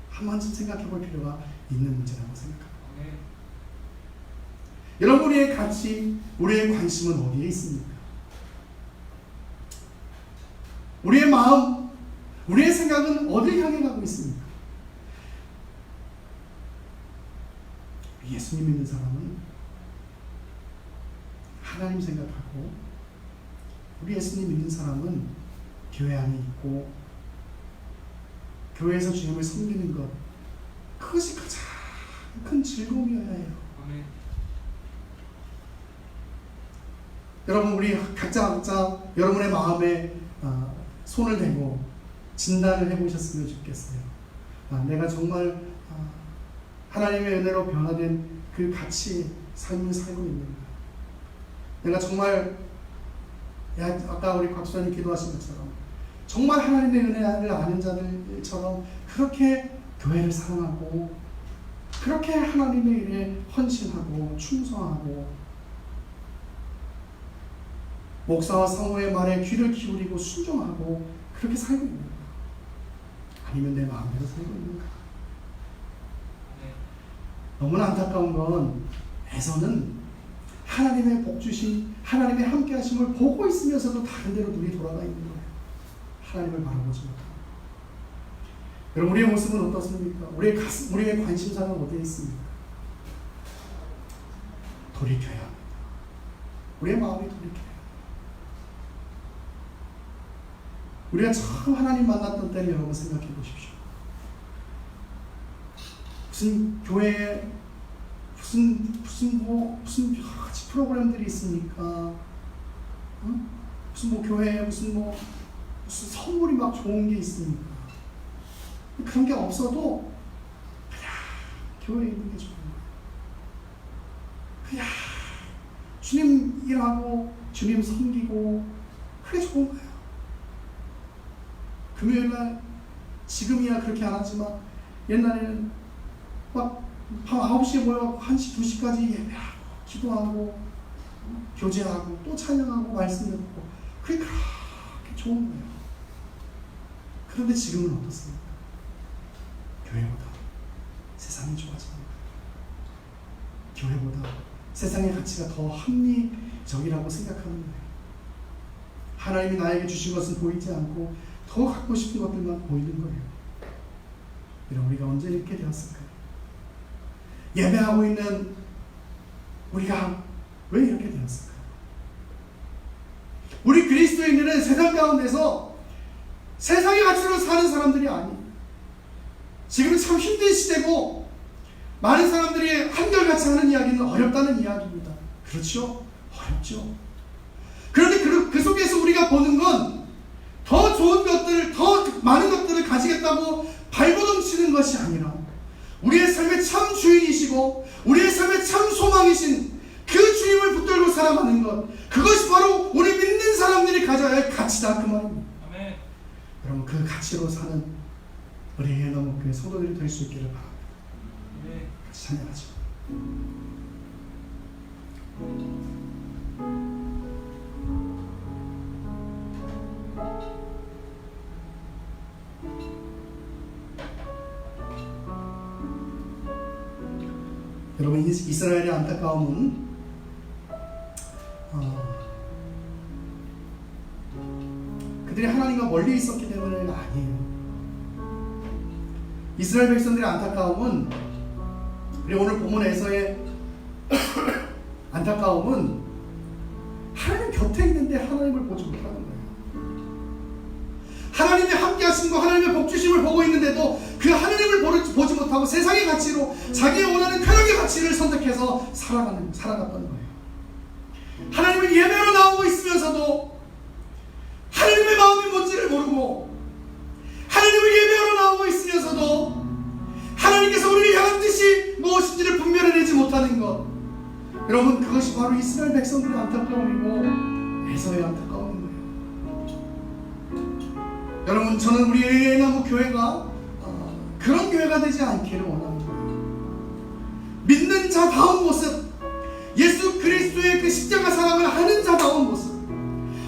한 번쯤 생각해 볼 필요가 있는 문제라고 생각합니다. 여러분, 우리의 가치, 우리의 관심은 어디에 있습니까? 우리의 마음, 우리의 생각은 어디를 향해 가고 있습니까? 예수님 믿는 사람은 하나님 생각하고, 우리 예수님 믿는 사람은 교회 안에 있고 교회에서 주님을 섬기는 것, 그것이 가장 큰 즐거움이어야 해요. 여러분, 우리 각자 여러분의 마음에 손을 대고 진단을 해보셨으면 좋겠어요. 내가 정말 하나님의 은혜로 변화된 그 가치 삶을 살고 있는가? 내가 정말 아까 우리 곽수환이 기도하신 것처럼 정말 하나님의 은혜를 아는 자들처럼 그렇게 교회를 사랑하고 그렇게 하나님의 일에 헌신하고 충성하고 목사와 사모의 말에 귀를 기울이고 순종하고 그렇게 살고 있는가? 아니면 내 마음대로 살고 있는가? 너무나 안타까운 건 에서는 하나님의 복주심, 하나님의 함께하심을 보고 있으면서도 다른 데로 눈이 돌아가 있는 거예요. 하나님을 바라보지 못하고. 여러분, 우리의 모습은 어떻습니까? 우리의 관심사는 어디에 있습니까? 돌이켜야 합니다. 우리의 마음이 돌이켜야 합니다. 우리가 처음 하나님 만났던 때를 여러분 생각해 보십시오. 무슨 교회에 무슨 여러 가지 프로그램들이 있으니까 무슨 교회에 무슨 선물이 막 좋은 게 있으니까 그런 게 없어도 그냥 교회에 있는 게 좋은 거예요. 그냥 주님 일하고 주님 섬기고 그게 좋은 거예요. 금요일날 지금이야 그렇게 안 하지만 옛날에는 막 밤 9시에 모여 1시, 2시까지 예배하고 기도하고 교제하고 또 찬양하고 말씀 듣고 그게 그렇게 좋은 거예요. 그런데 지금은 어떻습니까? 교회보다 세상이 좋아집니다. 교회보다 세상의 가치가 더 합리적이라고 생각하는 거예요. 하나님이 나에게 주신 것은 보이지 않고 더 갖고 싶은 것들만 보이는 거예요. 이런 우리가 언제 이렇게 되었을까요? 예배하고 있는 우리가 왜 이렇게 되었을까요? 우리 그리스도인들은 세상 가운데서 세상의 가치로 사는 사람들이 아니에요. 지금은 참 힘든 시대고 많은 사람들이 한결같이 하는 이야기는 어렵다는 이야기입니다. 그렇죠? 어렵죠. 그런데 그 속에서 우리가 보는 건 더 좋은 것들을, 더 많은 것들을 가지겠다고 발버둥치는 것이 아니라 우리의 삶의 참 주인이시고 우리의 삶의 참 소망이신 그 주님을 붙들고 살아가는 것, 그것이 바로 우리 믿는 사람들이 가져야 할 가치다, 그 말입니다. 아멘. 여러분, 그 가치로 사는 우리 예나목교회 성도들이 될 수 있기를 바랍니다. 네. 같이 찬양하죠. 여러분, 이스라엘의 안타까움은 그들이 하나님과 멀리 있었기 때문은 아니에요. 이스라엘 백성들의 안타까움은, 그리고 오늘 본문에서의 안타까움은 하나님 곁에 있는데 하나님을 보지 못하는 거예요. 하나님의 함께하심과 하나님의 복주심을 보고 있는데도 그 하나님을 보지 못하고 세상의 가치로 자기의 원하는 쾌락의 가치를 선택해서 살아갔던 거예요. 하나님을 예배로 나오고 있으면서도 하나님의 마음이 뭔지를 모르고, 하나님을 예배하러 나오고 있으면서도 하나님께서 우리를 향한 뜻이 무엇인지를 분별해내지 못하는 것, 여러분, 그것이 바로 이스라엘 백성들의 안타까움이고 에서의 안타까움인 거예요. 여러분, 저는 우리 예나무 교회가 그런 교회가 되지 않기를 원하는 거예요. 믿는 자다운 모습, 예수 그리스도의 그 십자가 사랑을 아는 자다운 모습,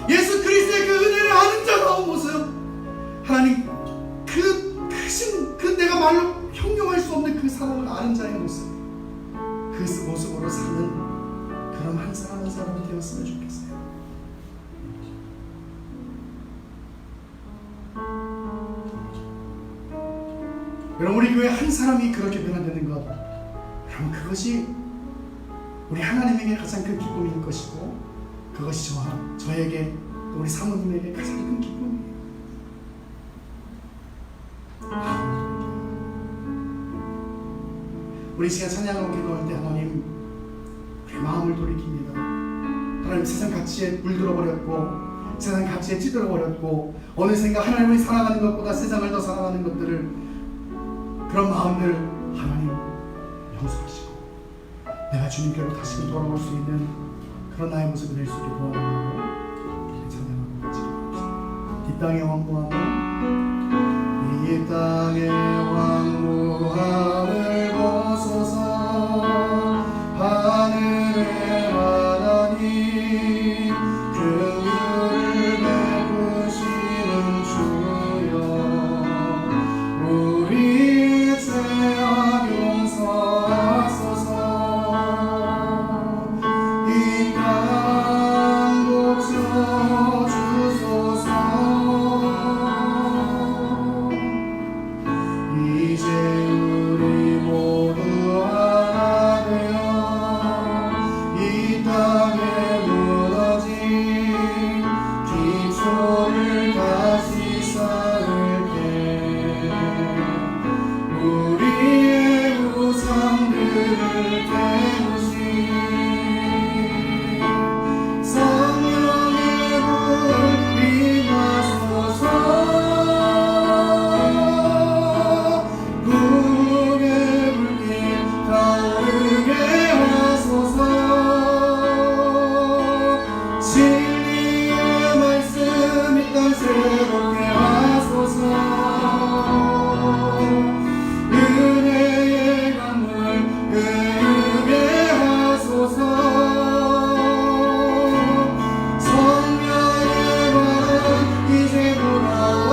예수 그리스도의 그 은혜를 아는 자다운 모습, 하나님 그 크신, 그 내가 말로 형용할 수 없는 그 사랑을 아는 자의 모습, 그 모습으로 사는 그런 한 사람 한 사람이 되었으면 좋겠어요. 여러분, 우리 교회 한 사람이 그렇게 변화되는 것, 여러분, 그것이 우리 하나님에게 가장 큰 기쁨일 것이고, 그것이 저에게 또 우리 사모님에게 가장 큰 기쁨이에요. 우리 시간 찬양하고 기도할 때 하나님, 우리의 마음을 돌이킵니다. 하나님, 세상 가치에 물들어버렸고 세상 가치에 찌들어버렸고 어느샌가 하나님을 사랑하는 것보다 세상을 더 사랑하는 것들을, 그런 마음들 하나님 용서하시고 내가 주님께로 다시 돌아올 수 있는 그런 나의 모습이 될 수 있게 도와달라고 찬양하고 같이 기도합시다. 이 땅의 왕궁함을, 이 땅의 왕궁 고함을 벗어서 하늘의 하나님 긍휼을 베푸시는 주여 우리의 죄악 용서하소서 이 땅 고쳐주소서 이제 우리 모두 하나 되어 이 땅에 무너진 기초를 다시 쌓을게 우리의 우상들을 태우신 성령의 불 임하소서 북의 불길 타오르게 하소서 진리의 말씀 이 땅 새롭게 하소서 은혜의 강물 흐르게 하소서 성령의 바람 이제 불어와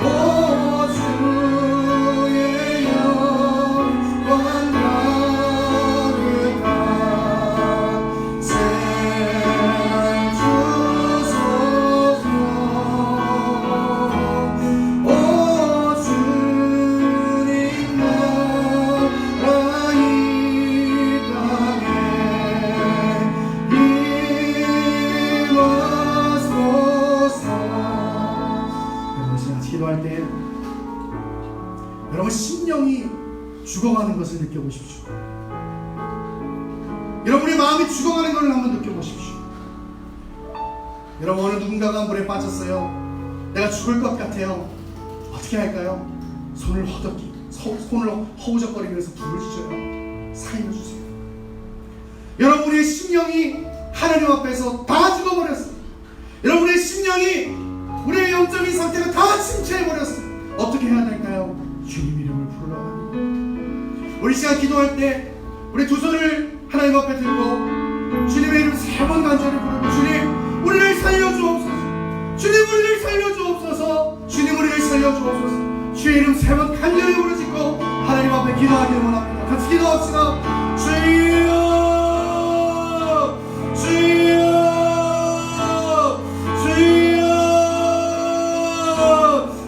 오 주의 영광 가득한 새날 주소서 오 주님 나라 이 땅에 임하소서. 여러분 시간 기도할 때 여러분 심령이 죽어가는 것을 느껴보십시오. 여러분의 마음이 죽어가는 것을 한번 느껴보십시오. 여러분 오늘 누군가가 물에 빠졌어요. 내가 죽을 것 같아요. 어떻게 할까요? 손을 허우적거리면서 불을 지져요. 살려주세요. 여러분의 심령이 하나님 앞에서 다 죽어버렸어요. 여러분의 심령이 우리의 영적인 상태가 다 침체해버렸어요. 어떻게 해야 될까요? 주님 이름을 부르라. 우리 시간 기도할 때 우리 두 손을 하나님 앞에 들고 주님의 이름 3번 간절히 부르고 주님 우리를 살려주옵소서 주님 우리를 살려주옵소서 주님 우리를 살려주옵소서 주의 이름 3번 간절히 부르짖고 하나님 앞에 기도하기를 원합니다. 같이 기도합시다. 주여 주여 주여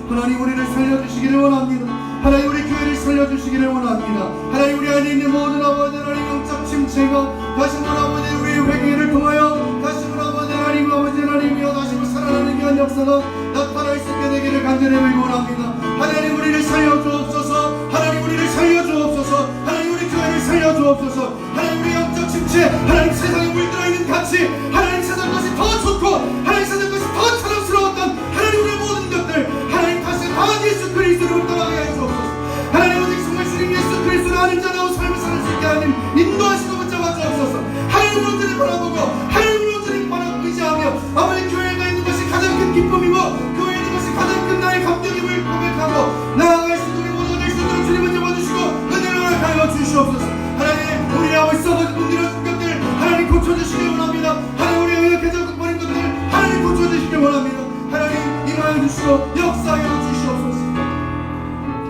하나님 우리를 살려주시기를 원합니다. 하나님 우리 교회를 살려주시기를 원합니다. 하나님 우리 안에 있는 모든 아버지 하나님 영적 침체가 다시 한번 아버지 우리의 회개를 통하여 다시 한번 아버지 하나님 아버지 하나님이여 다시 한번 살아나는 귀한 역사가 나타나 있게 되기를 간절히 원합니다. 하나님 우리를 살려주옵소서 하나님 우리를 살려주옵소서 하나님 우리 교회를 살려주옵소서 하나님 우리 영적 침체 하나님 세상에 물들어 있는 가치 하나님 세상 것이 더 좋고 하나님 세상 것이 더 자랑스러웠던 하나님 우리의 모든 것들 하나님 다시 다 예수 그리스도를 떠나게 하시옵소서. 하나님 오직 정말 주님 예수 그리스도를 아는 자라고 삶을 살 수 있게 하나님 인도하시고 붙잡아 주옵소서. 하나님을 온전히 바라보고 하나님을 온전히 바라보고 의지하며 아버지 교회가 있는 것이 가장 큰 기쁨이고 교회에 있는 것이 가장 큰 나의 감격임을 고백하고 나아갈 수 있는 우리 모두가 될 수 있도록 주님을 잡아주시고 은혜를 허락하여 주시옵소서. 하나님 우리 아버지 썩어진 분들의 것들 하나님 고쳐주시길 원합니다. 하나님 우리 의역해져 버린 것들 하나님 고쳐주시길 원합니다. 하나님 임하여 주시고 역사하여 주시옵소서.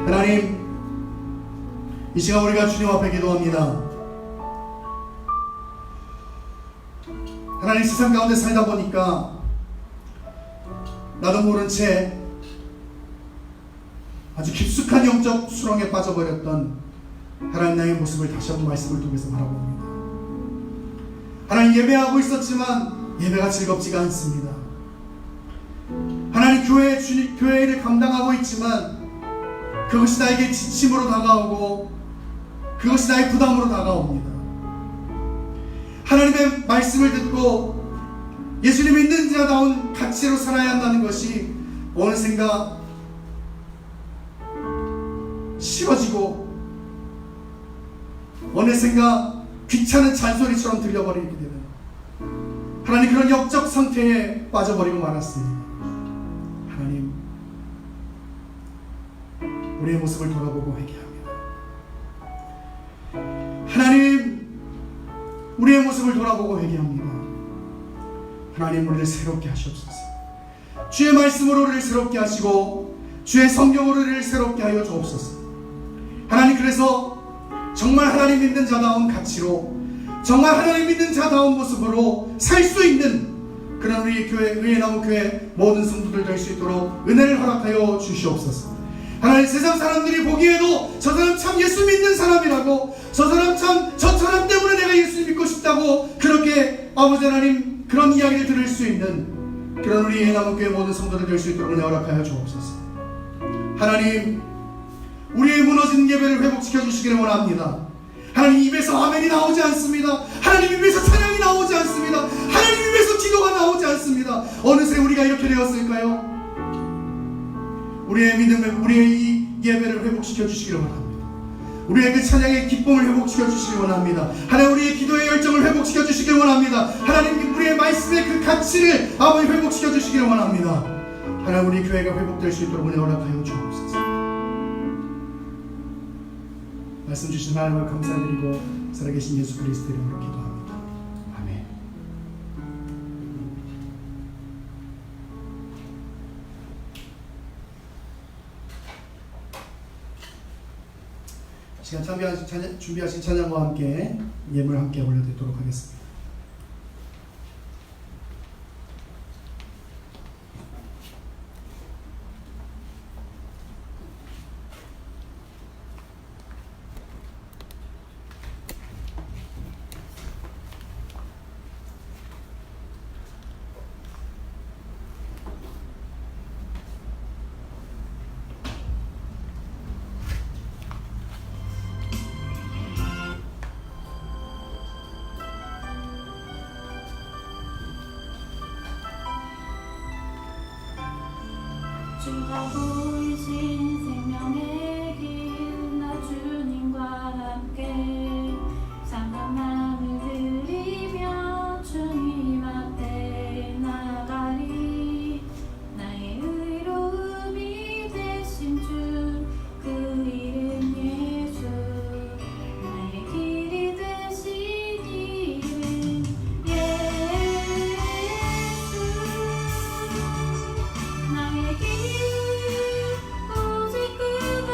하나님 이 시간 우리가 주님 앞에 기도합니다. 하나님 세상 가운데 살다 보니까 나도 모른 채 아주 깊숙한 영적 수렁에 빠져버렸던 하나님 나의 모습을 다시 한번 말씀을 통해서 바라봅니다. 하나님 예배하고 있었지만 예배가 즐겁지가 않습니다. 하나님 교회를 감당하고 있지만 그것이 나에게 지침으로 다가오고 그것이 나의 부담으로 다가옵니다. 하나님의 말씀을 듣고 예수님 믿는 자다운 가치로 살아야 한다는 것이 어느샌가 싫어지고 어느샌가 귀찮은 잔소리처럼 들려버리게 되는 하나님 그런 영적 상태에 빠져버리고 말았습니다. 하나님 우리의 모습을 돌아보고 회개합니다. 하나님, 우리의 모습을 돌아보고 회개합니다. 하나님, 우리를 새롭게 하시옵소서. 주의 말씀으로 우리를 새롭게 하시고 주의 성경으로 우리를 새롭게 하여 주옵소서. 하나님, 그래서 정말 하나님 믿는 자다운 가치로, 정말 하나님 믿는 자다운 모습으로 살 수 있는 그런 우리 교회, 의의 나무 교회 모든 성도들 될 수 있도록 은혜를 허락하여 주시옵소서. 하나님, 세상 사람들이 보기에도 저 사람 참 예수 믿는 사람이라고, 저 사람 참 저 사람 때문에 내가 예수 믿고 싶다고 그렇게 아버지 하나님 그런 이야기를 들을 수 있는 그런 우리 의의 나무 교회 모든 성도들 될 수 있도록 은혜 허락하여 주옵소서. 하나님, 우리의 무너진 예배를 회복시켜 주시기를 원합니다. 하나님 입에서 아멘이 나오지 않습니다. 하나님 입에서 찬양이 나오지 않습니다. 하나님 입에서 기도가 나오지 않습니다. 어느새 우리가 이렇게 되었을까요? 우리의 믿음을, 우리의 이 예배를 회복시켜 주시기를 원합니다. 우리의 그 찬양의 기쁨을 회복시켜 주시기 원합니다. 하나님, 우리의 기도의 열정을 회복시켜 주시기를 원합니다. 하나님, 우리의 말씀의 그 가치를 아버지 회복시켜 주시기를 원합니다. 하나님, 우리 교회가 회복될 수 있도록 은혜 허락하여 주옵소서. 말씀 주신 하나님을 감사드리고 살아계신 예수 그리스도 이름으로 기도합니다. 아멘. 시간 준비하신 찬양과 함께 예물 함께 올려드리도록 하겠습니다. 주가 보이신 생명의 길, 나 주님과 함께 상한 마음을 들이며 주님 앞에 나가리. 나의 의로움이 되신 주, 그 이름 예수. 나의 길이 되신 이름 예수. 나의 길 오직 그가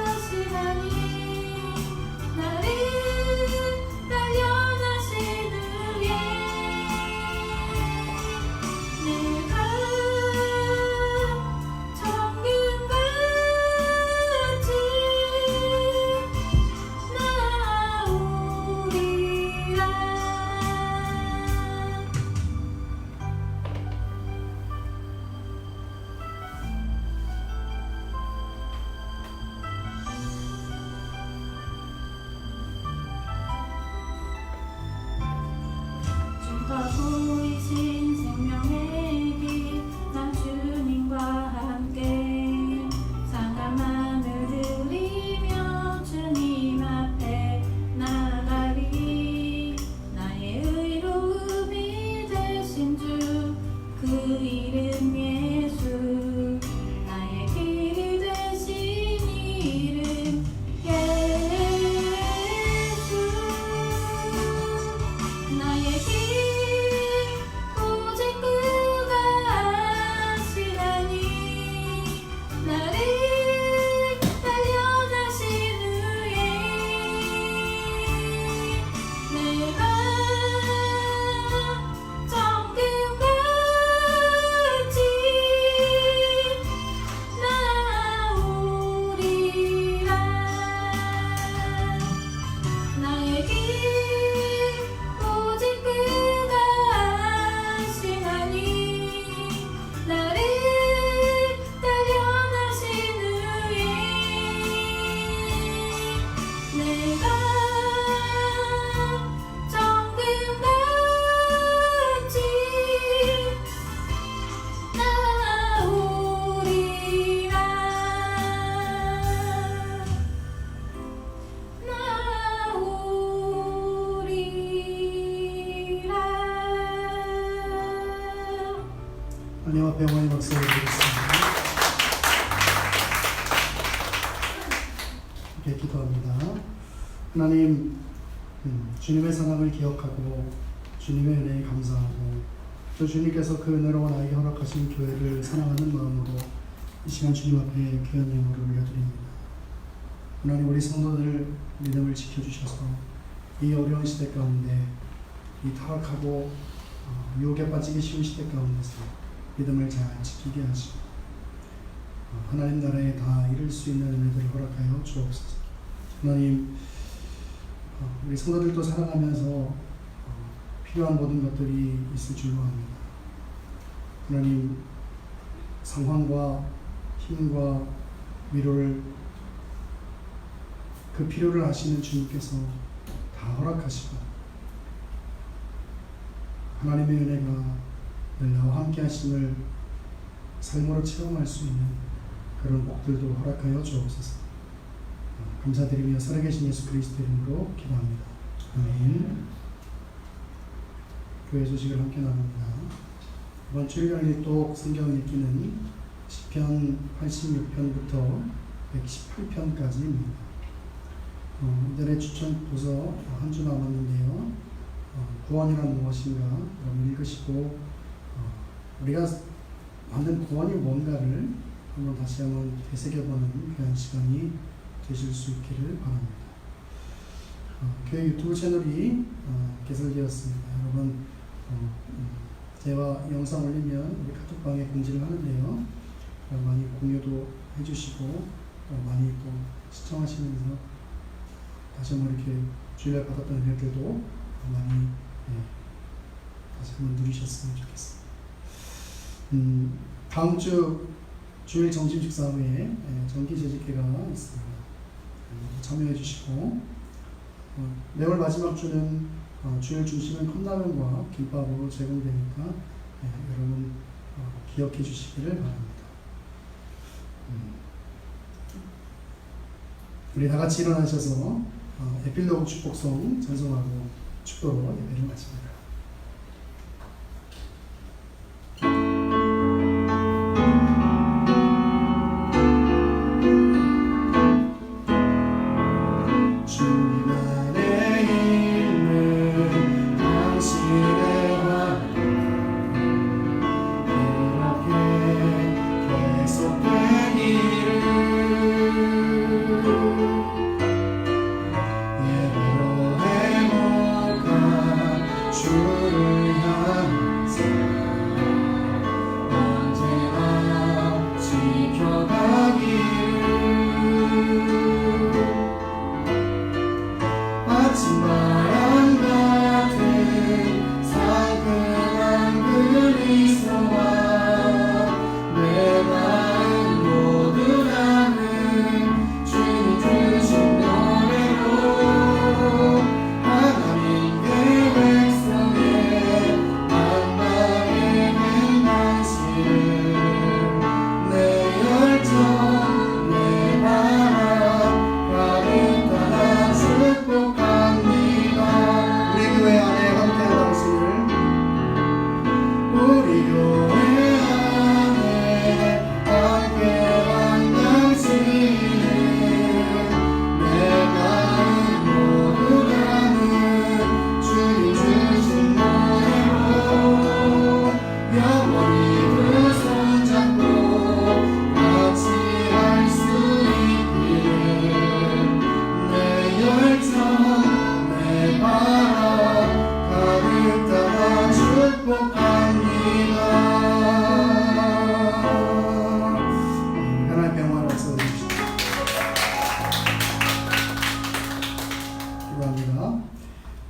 하시나니, 나를 단련하신 후에 내가 정금같이 나오리라. 주가 보이신 생명의 길, 난 주님과 함께 상한 마음을 들이며 주님 앞에 나가리. 나의 의로움이 되신 주, 그 이름 예수. 나의 길이 되신 이름 예수. 나의 길 오직 그가 하시나니, 나를 단련하신 후에 내가 정금같이 나오리라. 나의 길 오직 그가 하시나니, 나를 단련하신 후에 내가 정금같이 나오리라. 나오리라. 하나님 앞에 영원히 박수 드리겠습니다. 이렇게 기도합니다. 하나님, 주님의 사랑을 기억하고 주님의 은혜에 감사하고 또 주님께서 그 은혜로 나에게 허락하신 교회를 사랑하는 마음으로 이 시간 주님 앞에 귀한 예물을 올려드립니다. 하나님, 우리 성도들 믿음을 지켜주셔서 이 어려운 시대 가운데 이 타락하고 유혹에 빠지기 쉬운 시대 가운데서 믿음을 잘 지키게 하시고 하나님 나라에 다 이룰 수 있는 은혜들을 허락하여 주옵소서. 하나님, 우리 성도들도 살아가면서 필요한 모든 것들이 있을 줄로 압니다. 하나님, 상황과 힘과 위로를 그 필요를 아시는 주님께서 다 허락하시고 하나님의 은혜가 늘 나와 함께 하심을 삶으로 체험할 수 있는 그런 복들도 허락하여 주옵소서. 감사드리며 살아계신 예수 그리스도 이름으로 기도합니다. 아멘. 교회 소식을 함께 나눕니다. 이번 주일날 일독 성경 읽기는 시편 86편부터 118편까지입니다. 이달의 추천 도서 한 주 남았는데요. 구원이란 무엇인가 여러분 읽으시고 우리가 만든 구원이 뭔가를 한번 다시 한번 되새겨보는 귀한 시간이 되실 수 있기를 바랍니다. 교회 유튜브 채널이 개설되었습니다. 여러분 제가 영상 올리면 우리 카톡방에 공지를 하는데요. 많이 공유도 해주시고 많이 또 시청하시면서 다시 한번 이렇게 주일날 받았던 은혜들도 많이 다시 한번 누리셨으면 좋겠습니다. 다음 주 주일 점심 식사 후에 정기 재직회가 있습니다. 참여해 주시고 매월 마지막 주는 주일 중심은 컵라면과 김밥으로 제공되니까 여러분 기억해 주시기를 바랍니다. 우리 다 같이 일어나셔서 에필로그 축복송 전송하고 축도로 예배를 마칩니다.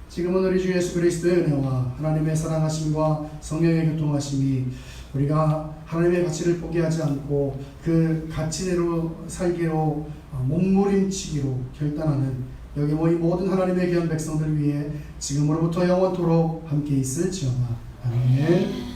지금은 우리 주 예수 그리스도의 은혜와 하나님의 사랑하심과 성령의 교통하심이 우리가 하나님의 가치를 포기하지 않고 그 가치대로 살기로 몸부림치기로 결단하는 여기 모인 모든 하나님의 귀한 백성들 위해 지금으로부터 영원토록 함께 있을지어다. 아멘.